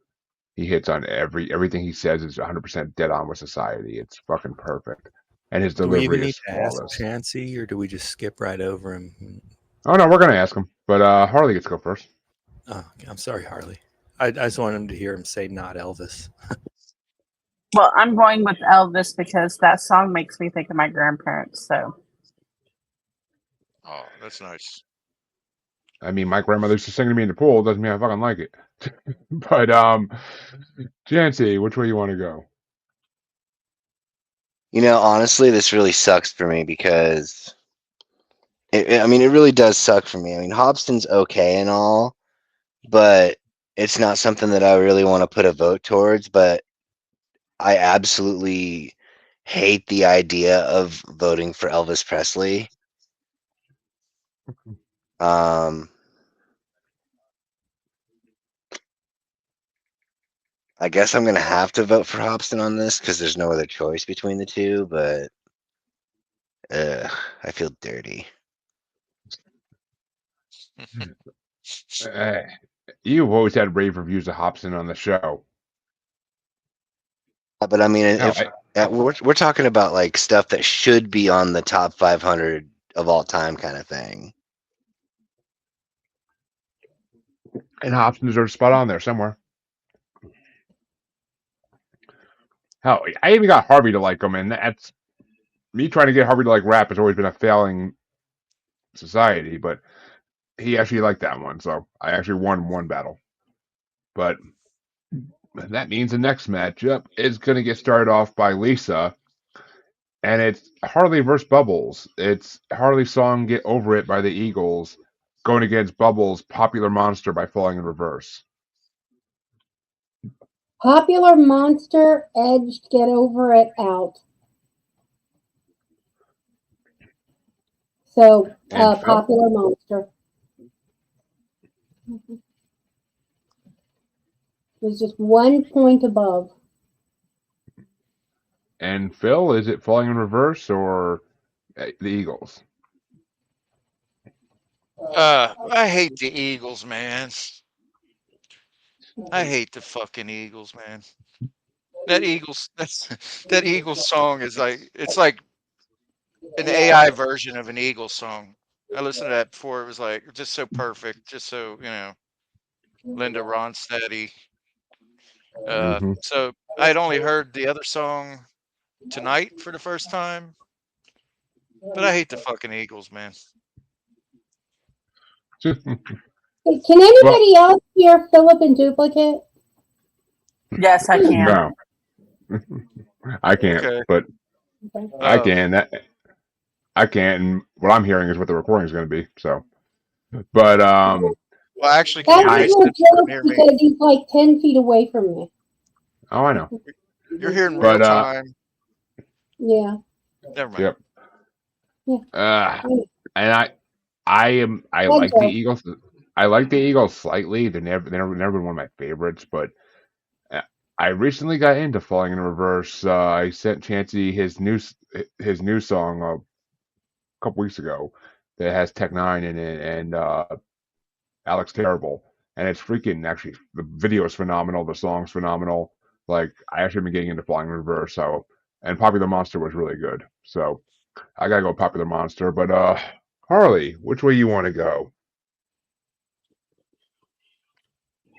He hits on everything he says is 100% dead on with society. It's fucking perfect, and his Do we even delivery need is to ask flawless. Chancey, or do we just skip right over him? Oh no, we're gonna ask him, but Harley gets to go first. Oh, I'm sorry, Harley. I just wanted him to hear him say not Elvis. Well, I'm going with Elvis because that song makes me think of my grandparents. So Oh, that's nice. I mean, my grandmother used to sing to me in the pool. Doesn't mean I fucking like it. But Jancy, which way you want to go? Honestly, this really sucks for me because it really does suck for me. I mean, Hobson's okay and all, but it's not something that I really want to put a vote towards. But I absolutely hate the idea of voting for Elvis Presley. I guess I'm gonna have to vote for Hobson on this because there's no other choice between the two, but I feel dirty. You've always had rave reviews of Hobson on the show. But I mean, No, if we're talking about like stuff that should be on the top 500 of all time kind of thing. And Hobson deserves a spot on there somewhere. Hell, I even got Harvey to like him, and that's me trying to get Harvey to like rap has always been a failing society, but he actually liked that one, so I actually won one battle. But that means the next matchup is going to get started off by Lisa, and it's Harley versus Bubbles. It's Harley's song "Get Over It" by the Eagles going against Bubbles' "Popular Monster" by Falling in Reverse. Popular Monster edged Get Over It out. So, And Phil? Popular Monster. It was just 1 point above. And Phil, is it Falling in Reverse or the Eagles? I hate the Eagles, man. I hate the fucking Eagles, man. That Eagles song is like, it's like an AI version of an Eagles song. I listened to that before. It was like just so perfect, just so Linda Ronstadt. So I had only heard the other song tonight for the first time, but I hate the fucking Eagles, man. Can anybody else hear Philip in duplicate? Yes, I can. No. I can't, Okay. but I can. I can't, and what I'm hearing is what the recording is going to be. So, but Well, actually, can That you raise was it a so I joke can hear me? because he's like 10 feet away from me. Oh, I know. You're hearing real But time. Yeah. Never mind. Yep. Yeah. And I like the Eagles. I like the Eagles slightly. They're never been one of my favorites, but I recently got into Falling in Reverse. I sent Chancey his new song a couple weeks ago that has Tech Nine in it and Alex Terrible, and it's freaking actually the video is phenomenal. The song's phenomenal. Like I actually been getting into Falling in Reverse. So and Popular Monster was really good. So I gotta go Popular Monster. But Harley, which way you want to go?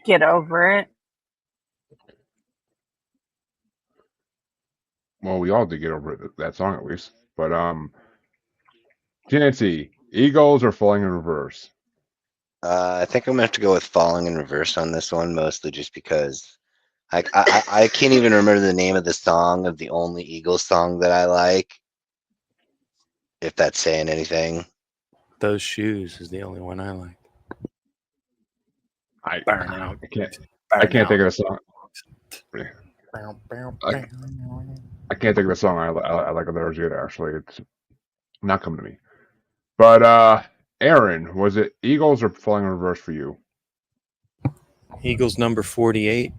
Get Over It. Well, we all did get over that song at least. But Jancy, Eagles or Falling in Reverse? I think I'm gonna have to go with Falling in Reverse on this one, mostly just because I can't even remember the name of the song of the only Eagles song that I like. If that's saying anything. Those Shoes is the only one I like. Burn out. I can't think of the song. I can't think of the song I like of theirs either. Actually, it's not coming to me. But Aaron, was it Eagles or Falling in Reverse for you? Eagles number 48.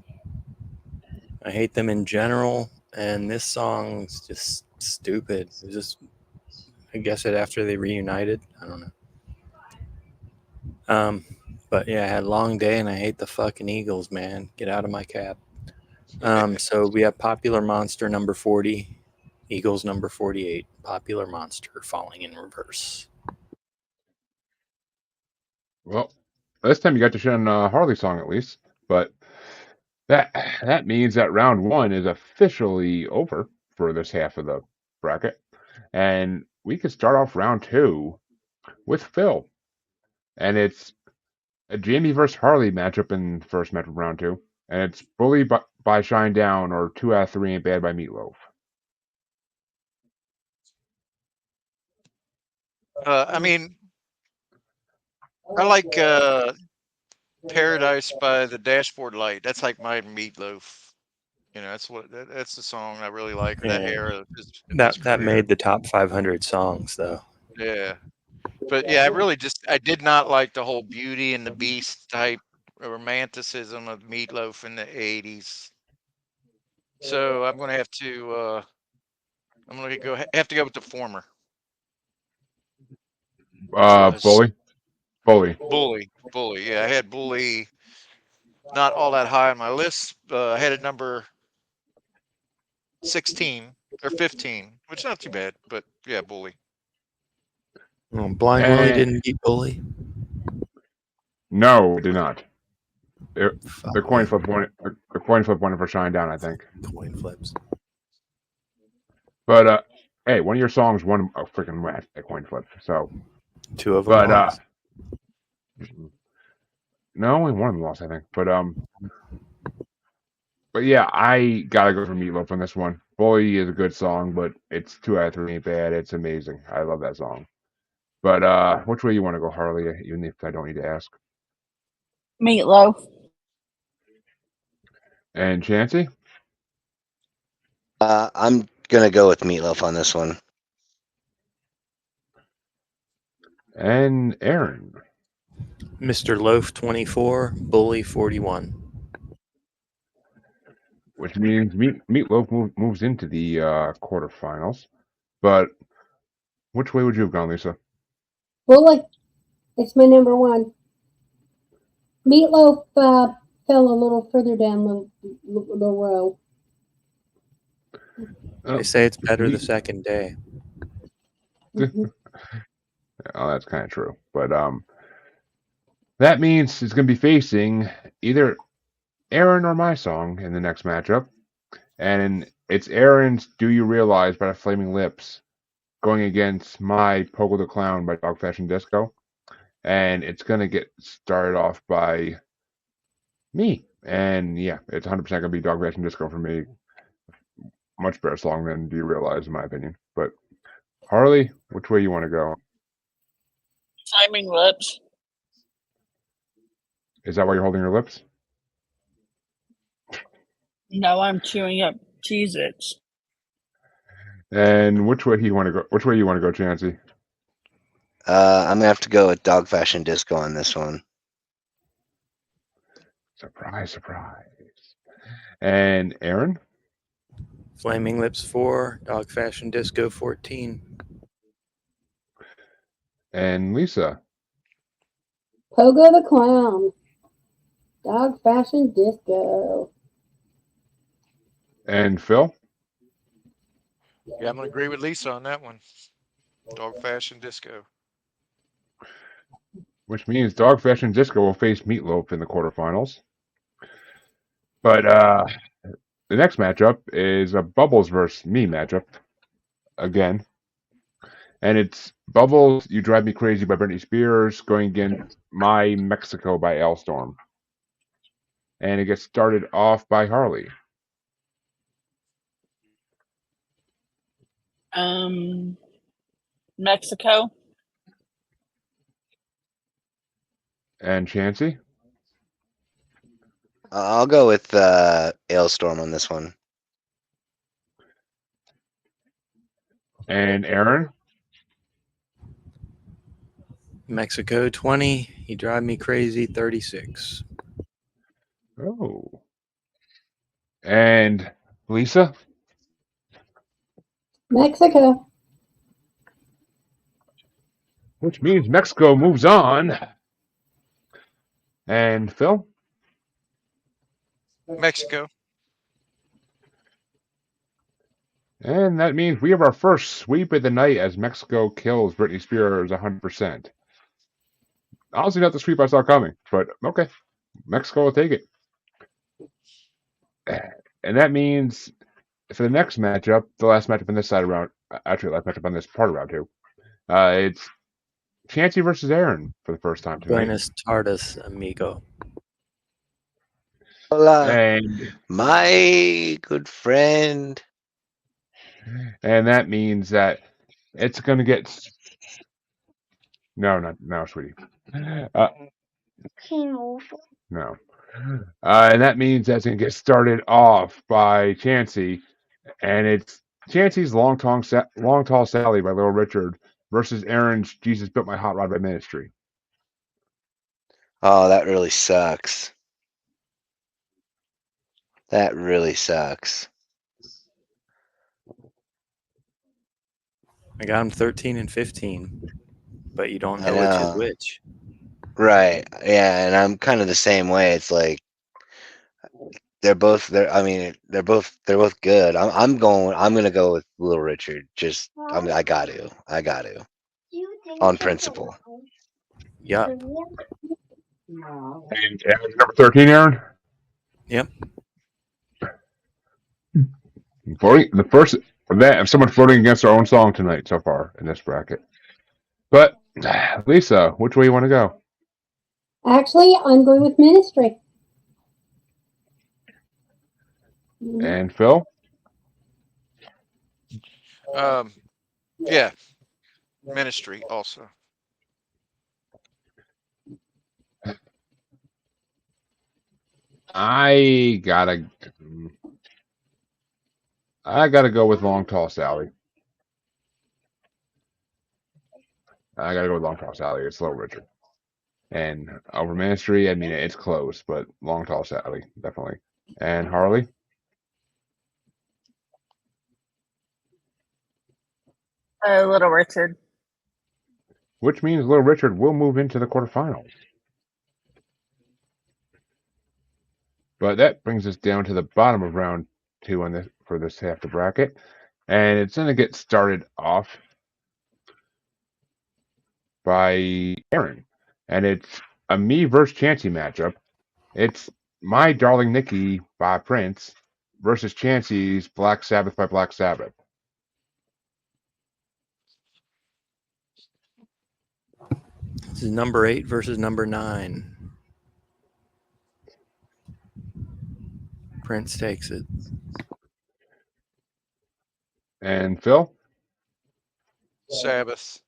I hate them in general, and this song's just stupid. It's just, I guess it after they reunited. I don't know. But yeah, I had a long day, and I hate the fucking Eagles, man. Get out of my cab. So we have Popular Monster number 40, Eagles number 48, Popular Monster, Falling in Reverse. Well, this time you got to shit on Harley song at least, but that means that round one is officially over for this half of the bracket, and we could start off round two with Phil, and it's a Jamie versus Harley matchup in the first match of round two, and it's Bully by Shine Down or 2 out of 3 Ain't Bad by Meatloaf. I mean, I like Paradise by the Dashboard Light. That's like my Meatloaf. You know, that's the song I really like. That Yeah. era of his That career. made the top 500 songs though. Yeah. But yeah, I did not like the whole Beauty and the Beast type romanticism of Meatloaf in the 80s. So I'm going to have to have to go with the former, which was Bully. Bully. Yeah, I had Bully not all that high on my list. I had it number 16 or 15, which is not too bad, but yeah, Bully. Oh, Blind Willie didn't beat Bully. No, it did not. The Fuck coin me. flip won. The coin flip won it for Shine Down, I think. Coin flips. But hey, one of your songs won a freaking coin flip. So, Two of them lost. no, only one of them lost, I think. But yeah, I gotta go for Meatloaf on this one. Bully is a good song, but it's 2 out of 3 ain't bad. It's amazing. I love that song. But which way you want to go, Harley? Even if I don't need to ask. Meatloaf. And Chancey? I'm gonna go with Meatloaf on this one. And Aaron? Mr. Loaf 24, Bully 41. Which means Meatloaf moves into the quarterfinals. But which way would you have gone, Lisa? Bully. It's my number one. Meatloaf fell a little further down the row. They say it's better the second day. Mhm. Oh, that's kind of true. But that means it's going to be facing either Aaron or my song in the next matchup. And it's Aaron's Do You Realize by the Flaming Lips going against my Pogo the Clown by Dog Fashion Disco. And it's going to get started off by me. And yeah, it's 100% going to be Dog Fashion Disco for me. Much better song than Do You Realize, in my opinion. But Harley, which way you want to go? Flaming Lips. Is that why you're holding your lips? No, I'm chewing up Cheez-Its. And which way you want to go? Which way you want to go, Chancey? I'm gonna have to go with Dog Fashion Disco on this one. Surprise, surprise. And Aaron? Flaming Lips 4, Dog Fashion Disco 14. And Lisa? Pogo the Clown. Dog Fashion Disco. And Phil? Yeah, I'm gonna agree with Lisa on that one. Dog Fashion Disco. Which means Dog Fashion Disco will face Meatloaf in the quarterfinals. But the next matchup is a Bubbles versus me matchup. Again. And it's Bubbles, You Drive Me Crazy by Britney Spears going against My Mexico by Alstorm. And it gets started off by Harley. Mexico. And Chancey? I'll go with Ailstorm on this one. And Aaron? Mexico 20, You Drive Me Crazy 36. Oh. And Lisa? Mexico. Which means Mexico moves on. And Phil? Mexico. And that means we have our first sweep of the night as Mexico kills Britney Spears 100%. Honestly, not the sweep I saw coming, but okay. Mexico will take it. And that means for the next matchup, the last matchup on this side of round, actually, last matchup on this part of round 2, it's Chancey versus Aaron for the first time tonight. Buenos tardes, amigo. Hola, And my good friend. that means that it's going to get. No, sweetie. No. And that means that's going to get started off by Chansey. And it's Chansey's Long Tall Sally by Little Richard versus Aaron's Jesus Built My Hot Rod by Ministry. Oh, that really sucks. That really sucks. I got them 13 and 15, but you don't I know which is know. which. Right. Yeah, and I'm kind of the same way. It's like they're both good. I'm gonna go with Little Richard. I got to. On principle. Yup. And number 13, Aaron? Yep. Voting the first of someone voting against their own song tonight so far in this bracket. But Lisa, which way you want to go? Actually, I'm going with Ministry. And Phil? Yeah, Ministry also. I gotta go with Long Tall Sally. I gotta go with Long Tall Sally. It's Little Richard. And over Ministry, I mean it's close, but Long Tall Sally, definitely. And Harley? Little Richard. Which means Little Richard will move into the quarterfinals. But that brings us down to the bottom of round 2 for this half the bracket. And it's going to get started off by Aaron. And it's a me versus Chansey matchup. It's My Darling Nikki by Prince versus Chansey's Black Sabbath by Black Sabbath. This is number 8 versus number 9. Prince takes it. And Phil? Sabbath.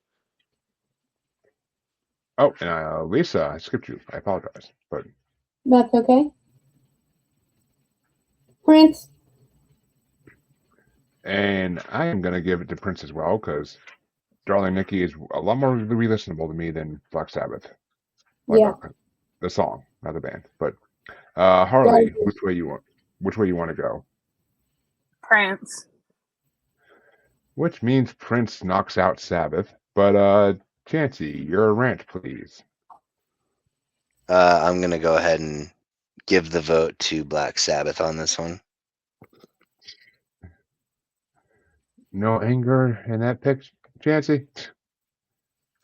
Oh, and Lisa, I skipped you. I apologize. But That's okay. Prince. And I am going to give it to Prince as well because Darling Nikki is a lot more re-listenable to me than Black Sabbath. Yeah. The song, not the band. But Harley, which way you want to go? Prince. Which means Prince knocks out Sabbath. But Chansey, your rant, please. I'm gonna go ahead and give the vote to Black Sabbath on this one. No anger in that pick, Chansey?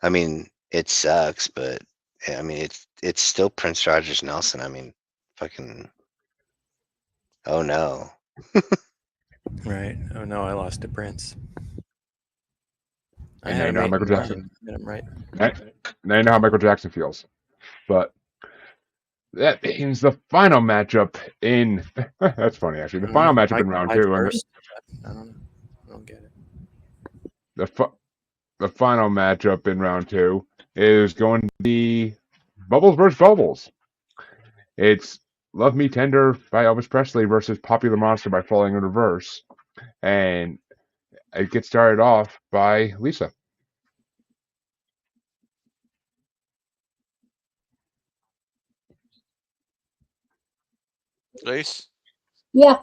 I mean, it sucks, but I mean, it's still Prince Rogers Nelson. I mean, fucking. Oh no. Right. Oh no, I lost to Prince. I And had now you know how him Michael Jackson. right. Now you know how Michael Jackson feels. But that means the final matchup in that's funny actually. The final matchup in round 2. First? I don't get it. The final matchup in round 2 is going to be Bubbles versus Bubbles. It's Love Me Tender by Elvis Presley versus Popular Monster by Falling in Reverse. And it gets started off by Lisa. Lace? Yeah.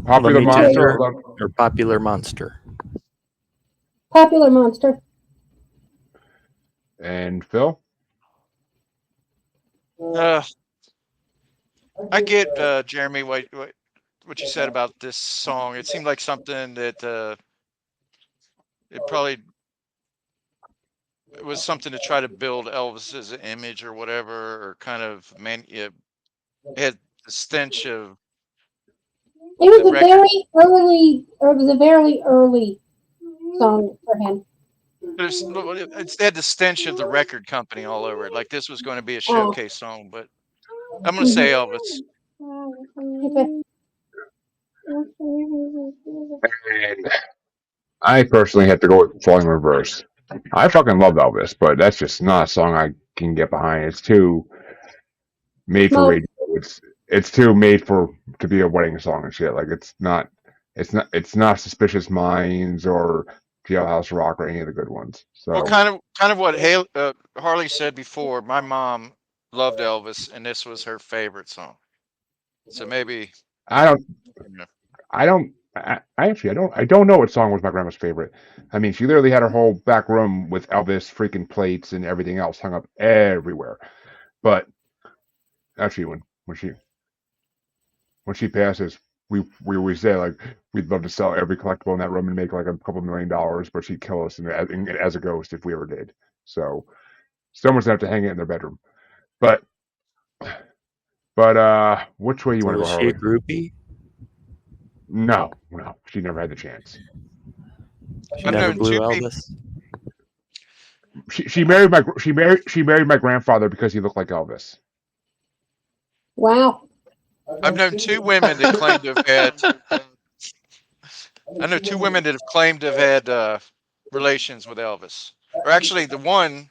Popular Monster or Popular Monster? Popular Monster. And Phil? I get Jeremy what you said about this song. It seemed like something that it was something to try to build Elvis's image or whatever, or kind of it had the stench of. It was a very early song for him. It had the stench of the record company all over it. Like this was going to be a showcase song, but I'm going to say Elvis. Okay. And I personally have to go with Falling in Reverse. I fucking love Elvis, but that's just not a song I can get behind. It's too made for Well- radio. It's too made to be a wedding song and shit. Like it's not Suspicious Minds or Jailhouse Rock or any of the good ones. So Well, kind of what Harley said before. My mom loved Elvis, and this was her favorite song. So maybe I don't you know, I don't I actually I don't know what song was my grandma's favorite. I mean, she literally had her whole back room with Elvis freaking plates and everything else hung up everywhere. But actually, when she passes, we always say like we'd love to sell every collectible in that room and make like a couple $1 million, but she'd kill us as a ghost if we ever did. So someone's gonna have to hang it in their bedroom. But which way you So want to go, was she a Harley? groupie? No, she never had the chance. She I've never known blew two people. Elvis. She married my grandfather because he looked like Elvis. Wow. I've known two women that claim to have had. I know two women that have claimed to have had relations with Elvis. Or actually, the one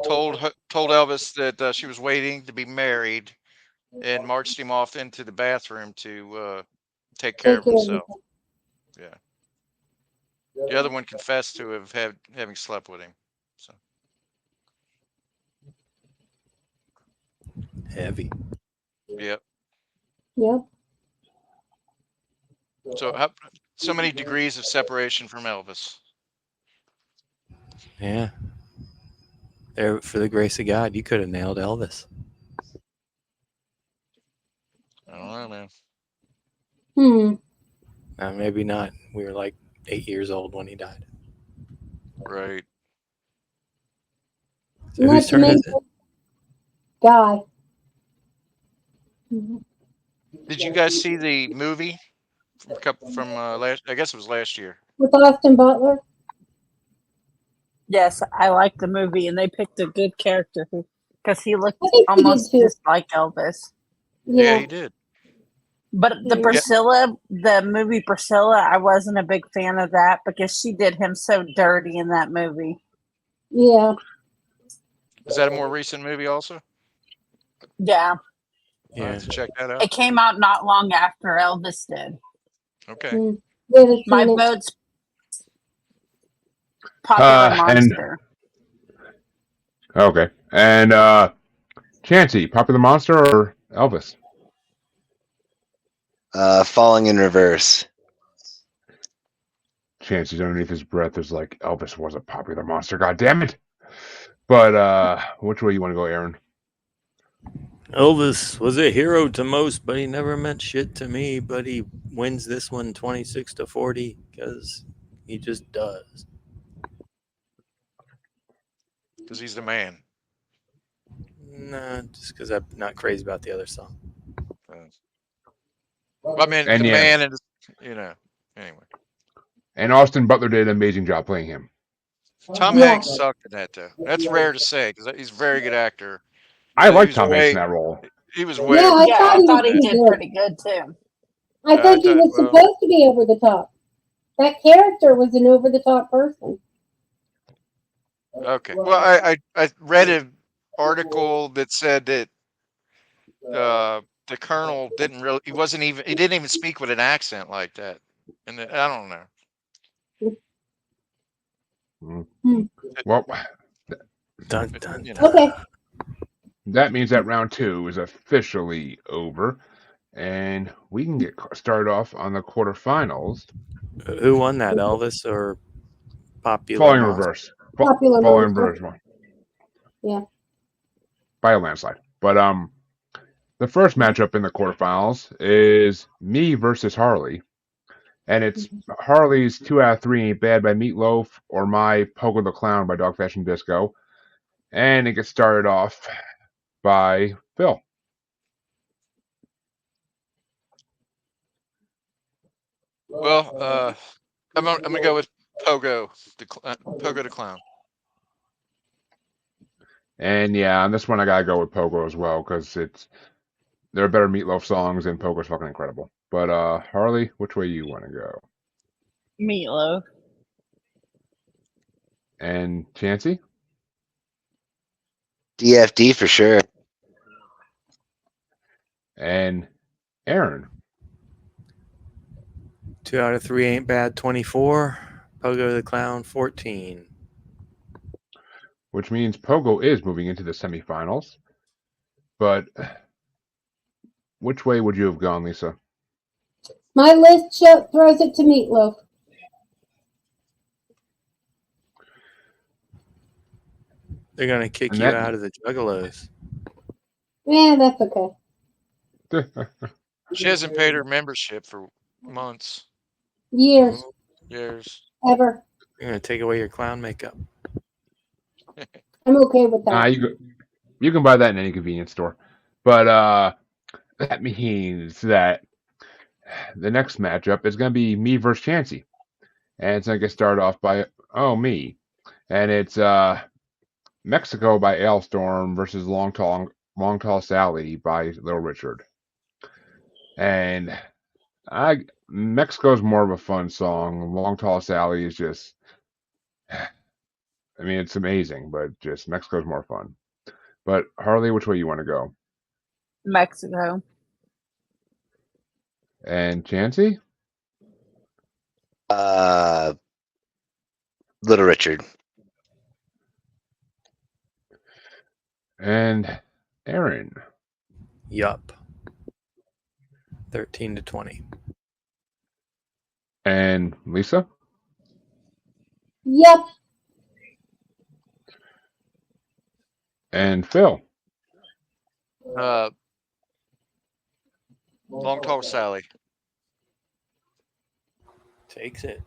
told Elvis that she was waiting to be married, and marched him off into the bathroom to take care of Take care of himself. Yeah. The other one confessed to having slept with him. So Heavy. yep. Yep. So many degrees of separation from Elvis. Yeah. There, for the grace of God, you could have nailed Elvis. I don't know, man. Maybe not. We were like 8 years old when he died. Right. So whose turn is it? Guy. Did you guys see the movie from last? I guess it was last year. With Austin Butler. Yes, I like the movie, and they picked a good character because he looked I think he did almost too. just like Elvis. Yeah, he did. But the Yeah. Priscilla, the movie Priscilla, I wasn't a big fan of that because she did him so dirty in that movie. Yeah. Is that a more recent movie also? Yeah, I'll have to check that it out. came out not long after Elvis did. Okay. My vote's Popular Monster. Okay. And Chancey, Popular Monster or Elvis? Falling in Reverse. Chancey's underneath his breath is like Elvis was a popular monster. God damn it! But which way you want to go, Aaron? Elvis was a hero to most, but he never meant shit to me. But he wins this one 26-40 because he just does. Because he's the man. Nah, just because I'm not crazy about the other song. I mean, And the yeah. man, and anyway. And Austin Butler did an amazing job playing him. Tom Hanks sucked in that though. That's rare to say because he's a very good actor. I like Tom Hanks in that role. He was way. Yeah, over the I top thought he in that. did pretty good too. I think he was supposed to be over the top. That character was an over the top person. Okay. Well, I read an article that said that the Colonel he didn't even speak with an accent like that, and I don't know. Well, Dun, dun, You dun. know. Okay. that means that round 2 is officially over, and we can get started off on the quarterfinals. Who won that, Elvis or Popular Falling in Monster? reverse. Popular Falling in Monster. reverse one. Yeah. By a landslide. But the first matchup in the quarterfinals is me versus Harley. And it's Harley's 2 out of 3 Ain't Bad by Meatloaf or my Pogo the Clown by Dog Fashion Disco. And it gets started off by Phil. Well, I'm gonna go with Pogo the Clown. And yeah, on this one I gotta go with Pogo as well because there are better Meatloaf songs and Pogo's fucking incredible. But Harley, which way you want to go? Meatloaf. And Chancey? DFD for sure. And Aaron. 2 out of 3 ain't bad. 24. Pogo the Clown 14. Which means Pogo is moving into the semifinals. But which way would you have gone, Lisa? My list throws it to Meatloaf. They're going to kick And you that- out of the Juggalos. Yeah, that's okay. She hasn't paid her membership for months, Years, years. ever. They're going to take away your clown makeup. I'm okay with that. You can buy that in any convenience store. But that means that the next matchup is going to be me versus Chansey. And it's going to get started off by, me. And it's Mexico by Ailstorm versus Long Tall Sally by Little Richard. And Mexico's more of a fun song. Long Tall Sally is just, I mean, it's amazing, but just Mexico's more fun. But Harley, which way you want to go? Mexico. And Chansey? Little Richard. And Aaron? Yup. 13 to 20. And Lisa? Yep. And Phil? Long Tall Sally. Takes it.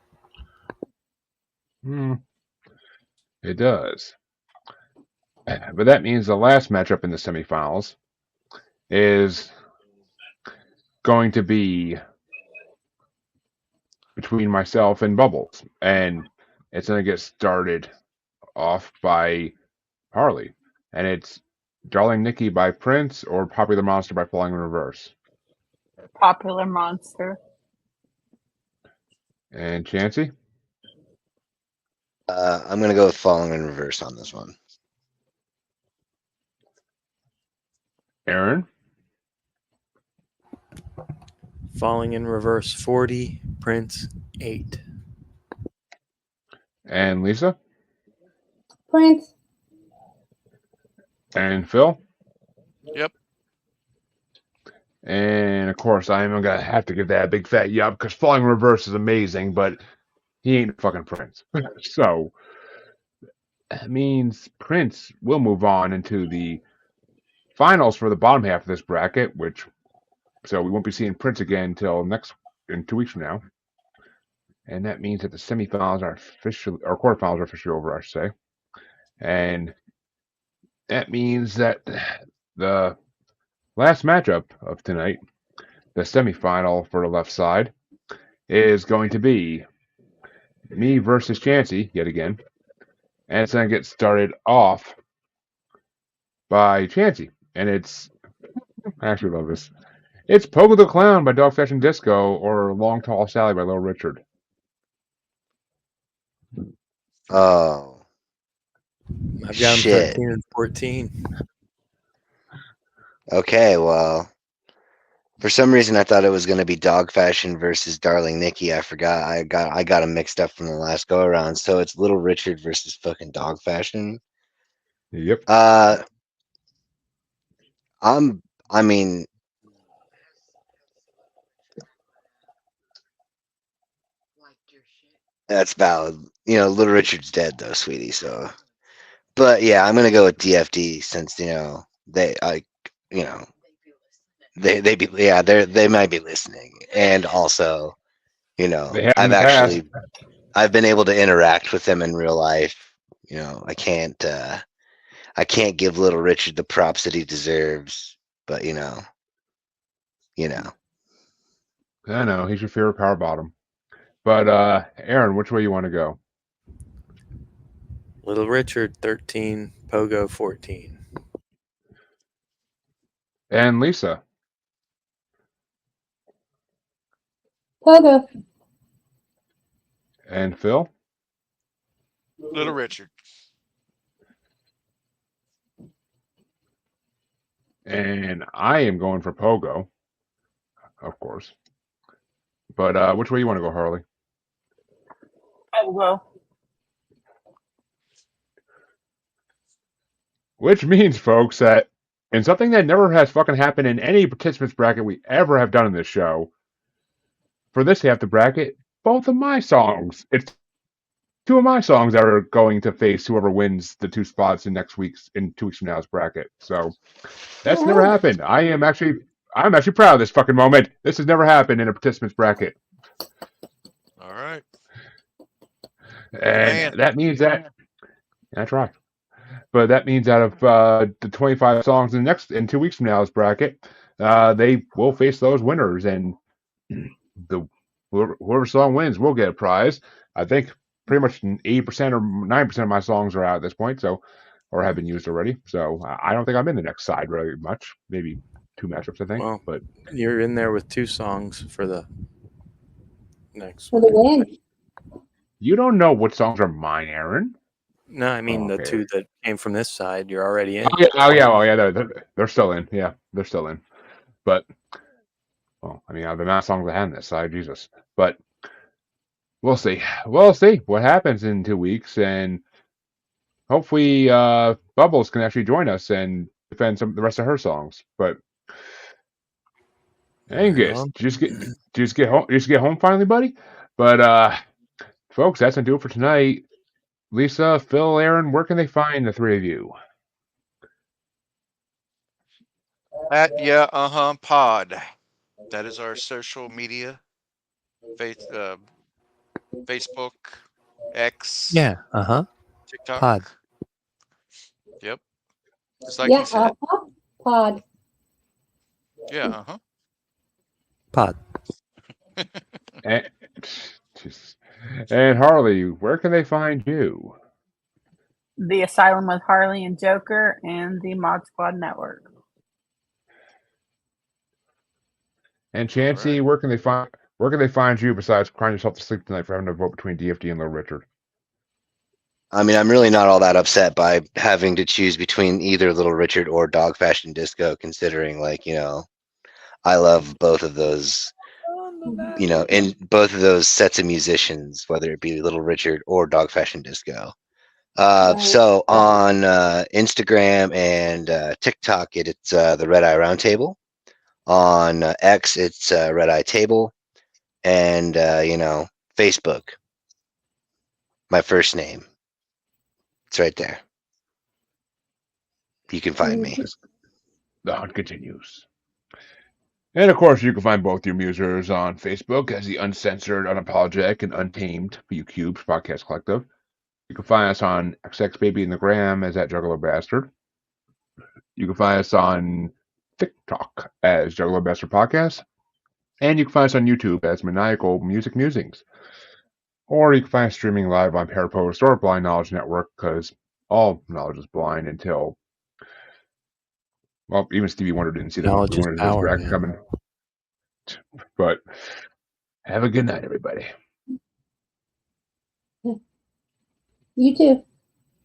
It does. But that means the last matchup in the semifinals is going to be between myself and Bubbles. And it's going to get started off by Harley. And it's Darling Nikki by Prince or Popular Monster by Falling in Reverse. Popular Monster. And Chansey? I'm gonna go with Falling in Reverse on this one. Aaron? Falling in Reverse 40. Prince 8. And Lisa? Prince. And Phil? Yep. And of course, I'm going to have to give that a big fat yup because Falling in Reverse is amazing, but he ain't fucking Prince. So that means Prince will move on into the finals for the bottom half of this bracket, so we won't be seeing Prince again until in 2 weeks from now. And that means that the semifinals are or quarterfinals are officially over, I should say. And that means that the last matchup of tonight, the semifinal for the left side, is going to be me versus Chansey yet again. And it's going to get started off by Chansey. And I actually love this. It's Pogo the Clown by Dog Fashion Disco or Long Tall Sally by Little Richard. Oh, I've got him shit. 13 and 14. Okay, well, for some reason I thought it was gonna be Dog Fashion versus Darling Nikki. I forgot. I got them mixed up from the last go around. So it's Little Richard versus fucking Dog Fashion. Yep. I mean, that's valid. You know, Little Richard's dead though, sweetie. So, but yeah, I'm gonna go with DFD since they they might be listening, and also They have in the past. I've been able to interact with them in real life. I can't give Little Richard the props that he deserves, but I know, he's your favorite power bottom. But Aaron, which way you want to go? Little Richard 13. Pogo 14. And Lisa? Pogo. And Phil? Little Richard. And I am going for Pogo, of course. But which way you want to go, Harley? Pogo. Which means, folks, that in something that never has fucking happened in any participants bracket we ever have done in this show, for this half the bracket, both of my songs, it's two of my songs that are going to face whoever wins the two spots in 2 weeks from now's bracket. So that's never happened. I'm actually proud of this fucking moment. This has never happened in a participants bracket. All right. And that means that that's right. But that means out of the 25 songs in 2 weeks from now's bracket, they will face those winners, and whoever song wins will get a prize. I think pretty much 80% or 9% of my songs are out at this point, or have been used already. So I don't think I'm in the next side very much. Maybe 2 matchups, I think. Well, but you're in there with 2 songs for the next For the one. win. You don't know what songs are mine, Aaron. No, I mean the 2 that came from this side. You're already in. Oh yeah. They're still in. Yeah, they're still in. But well, I mean, the amount of songs I had on this side, Jesus. But we'll see. We'll see what happens in 2 weeks, and hopefully Bubbles can actually join us and defend the rest of her songs. But Angus, just get home finally, buddy. But folks, that's gonna do it for tonight. Lisa, Phil, Aaron, where can they find the 3 of you? Pod. That is our social media. Facebook, X. Yeah. TikTok. Pod. Yep. Just like you said. Pod. Yeah. Pod. And Harley, where can they find you? The Asylum with Harley and Joker and the Mod Squad Network. And Chancey, where can they find you besides crying yourself to sleep tonight for having to vote between DFD and Little Richard? I mean, I'm really not all that upset by having to choose between either Little Richard or Dog Fashion Disco, considering, I love both of those, in both of those sets of musicians, whether it be Little Richard or Dog Fashion Disco. So on Instagram and TikTok, it's the Red Eye Roundtable. On X, it's Red Eye Table. And, Facebook, my first name. It's right there. You can find me. The hunt continues. And of course, you can find both your musers on Facebook as the Uncensored, Unapologetic, and Untamed BU Cubes Podcast Collective. You can find us on XX Baby in the Gram as that Juggalo Bastard. You can find us on TikTok as Juggalo Bastard Podcast. And you can find us on YouTube as Maniacal Music Musings. Or you can find us streaming live on Parapost or Blind Knowledge Network, because all knowledge is blind until, well, even Stevie Wonder didn't see the Knowledge is power, bracket coming. But have a good night, everybody. You too.